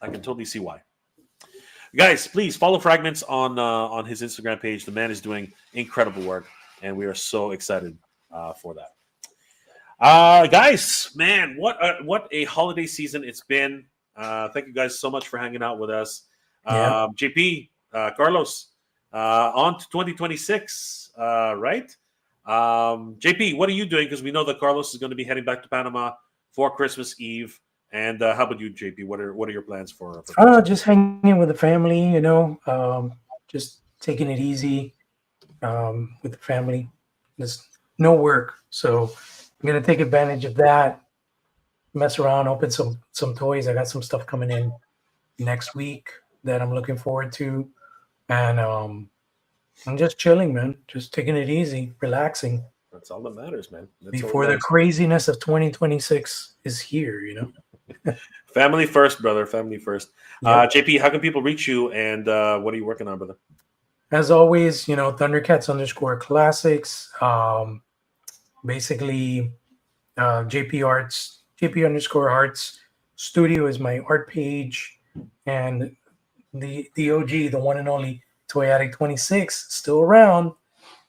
I can totally see why. Guys, please follow Fragments on his Instagram page. The man is doing incredible work, and we are so excited for that. Guys, man, what a holiday season it's been. Thank you guys so much for hanging out with us. Yeah. JP, Carlos, on to 2026, right? JP, what are you doing? Because we know that Carlos is going to be heading back to Panama for Christmas Eve. And how about you, JP? What are your plans for just hanging with the family, just taking it easy with the family. There's no work, so I'm gonna take advantage of that. Mess around, open some toys. I got some stuff coming in next week that I'm looking forward to, and I'm just chilling, man. Just taking it easy, relaxing. That's all that matters, man. Before the craziness of 2026 is here, Family first, brother. Family first. Yep. JP, how can people reach you, and what are you working on, brother? As always, Thundercats _classics. Basically, JP_arts studio is my art page, and the OG, the one and only Toy Addict 26, still around.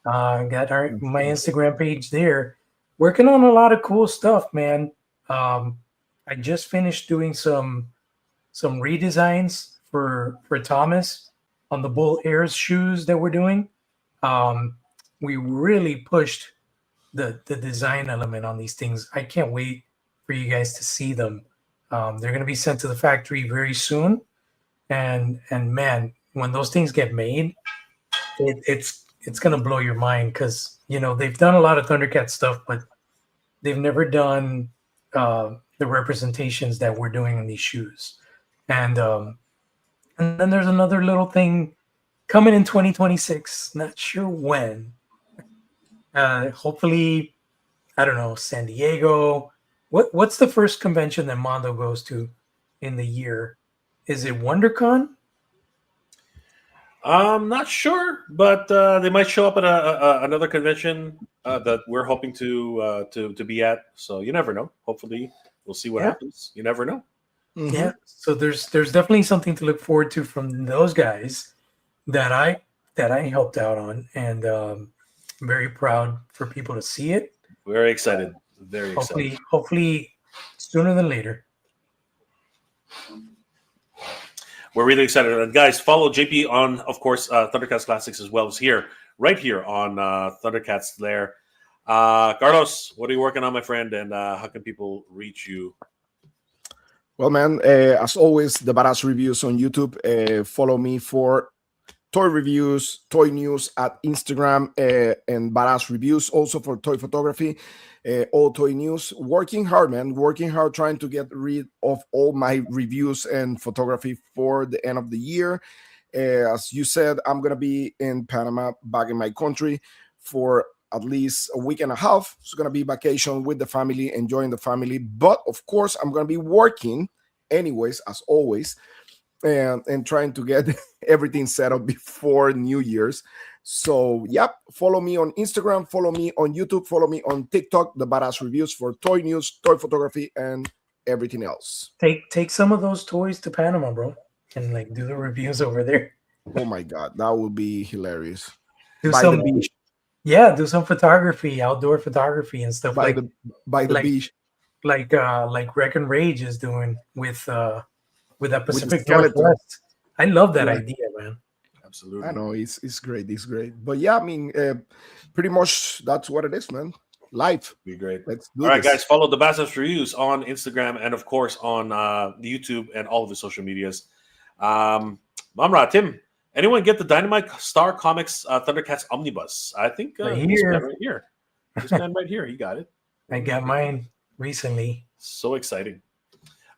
Got my Instagram page there. Working on a lot of cool stuff, man. I just finished doing some redesigns for Thomas on the Bull Airs shoes that we're doing. We really pushed the design element on these things. I can't wait for you guys to see them. They're going to be sent to the factory very soon, and man, when those things get made, it's going to blow your mind because they've done a lot of Thundercat stuff, but they've never done the representations that we're doing in these shoes. And then there's another little thing coming in 2026. Not sure when. Hopefully, I don't know, San Diego. What's the first convention that Mondo goes to in the year? Is it WonderCon? I'm not sure, but they might show up at another convention that we're hoping to be at. So you never know. Hopefully, we'll see what happens. You never know. Mm-hmm. Yeah. So there's definitely something to look forward to from those guys that I helped out on, and I'm very proud for people to see it. Very excited. Very excited. Hopefully, sooner than later. We're really excited. And guys, follow JP on, of course, Thundercats Classics as well as right here on Thundercats Lair. Carlos, what are you working on, my friend? And how can people reach you? Well, man, as always, the Badass Reviews on YouTube. Follow me for toy reviews, toy news at Instagram, and Badass Reviews also for toy photography, all toy news. Working hard, man. Working hard, trying to get rid of all my reviews and photography for the end of the year. As you said, I'm going to be in Panama, back in my country for at least a week and a half. It's going to be vacation with the family, enjoying the family. But of course, I'm going to be working anyways, as always, and trying to get everything set up before New Year's. So, yep, follow me on Instagram, follow me on YouTube, follow me on TikTok, the Badass Reviews for toy news, toy photography, and everything else. Take some of those toys to Panama, bro, and like do the reviews over there. Oh my God, that would be hilarious. Do By some the beach. Yeah, do some photography, outdoor photography and stuff By the beach. like Wreck and Rage is doing with that Pacific skeleton. Northwest. I love that idea, man. Absolutely. I know it's great. It's great. But yeah, I mean, pretty much that's what it is, man. Life. Be great. Let's do All right, this. guys, follow the Badass Reviews on Instagram and, of course, on YouTube and all of the social medias. Mamra, Tim, anyone get the Dynamite Star Comics Thundercats Omnibus? I think Right this here. man right here. This man right here, he got it. I got mine recently. So exciting.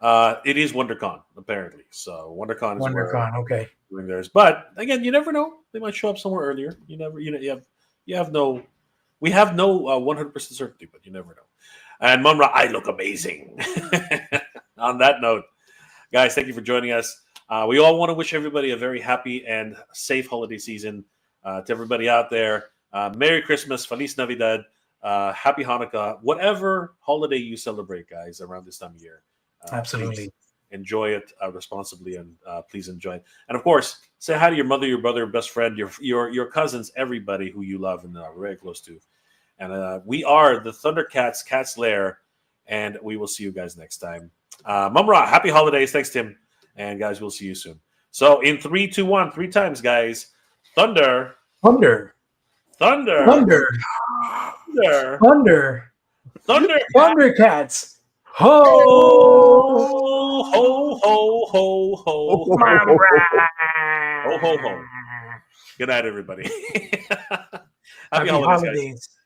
It is WonderCon, apparently. So WonderCon is WonderCon, okay. doing theirs. But again, you never know. They might show up somewhere earlier. You have no 100% certainty, but you never know. And Munra, I look amazing. On that note, guys, thank you for joining us. We all want to wish everybody a very happy and safe holiday season. To everybody out there, Merry Christmas, Feliz Navidad, Happy Hanukkah, whatever holiday you celebrate, guys, around this time of year. Absolutely. Enjoy it responsibly, and please enjoy it. And of course, say hi to your mother, your brother, your best friend, your cousins, everybody who you love and are very close to. And we are the Thundercats, Cats Lair, and we will see you guys next time. Mumra, happy holidays. Thanks, Tim. And guys, we'll see you soon. So in 3, 2, 1, 3 times, guys. Thunder. Thunder. Thunder. Thunder. Thunder. Thunder. Thunder. Thundercats. Ho, ho, ho, ho, ho. Ho, ho, ho. Good night, everybody. Happy holidays, guys.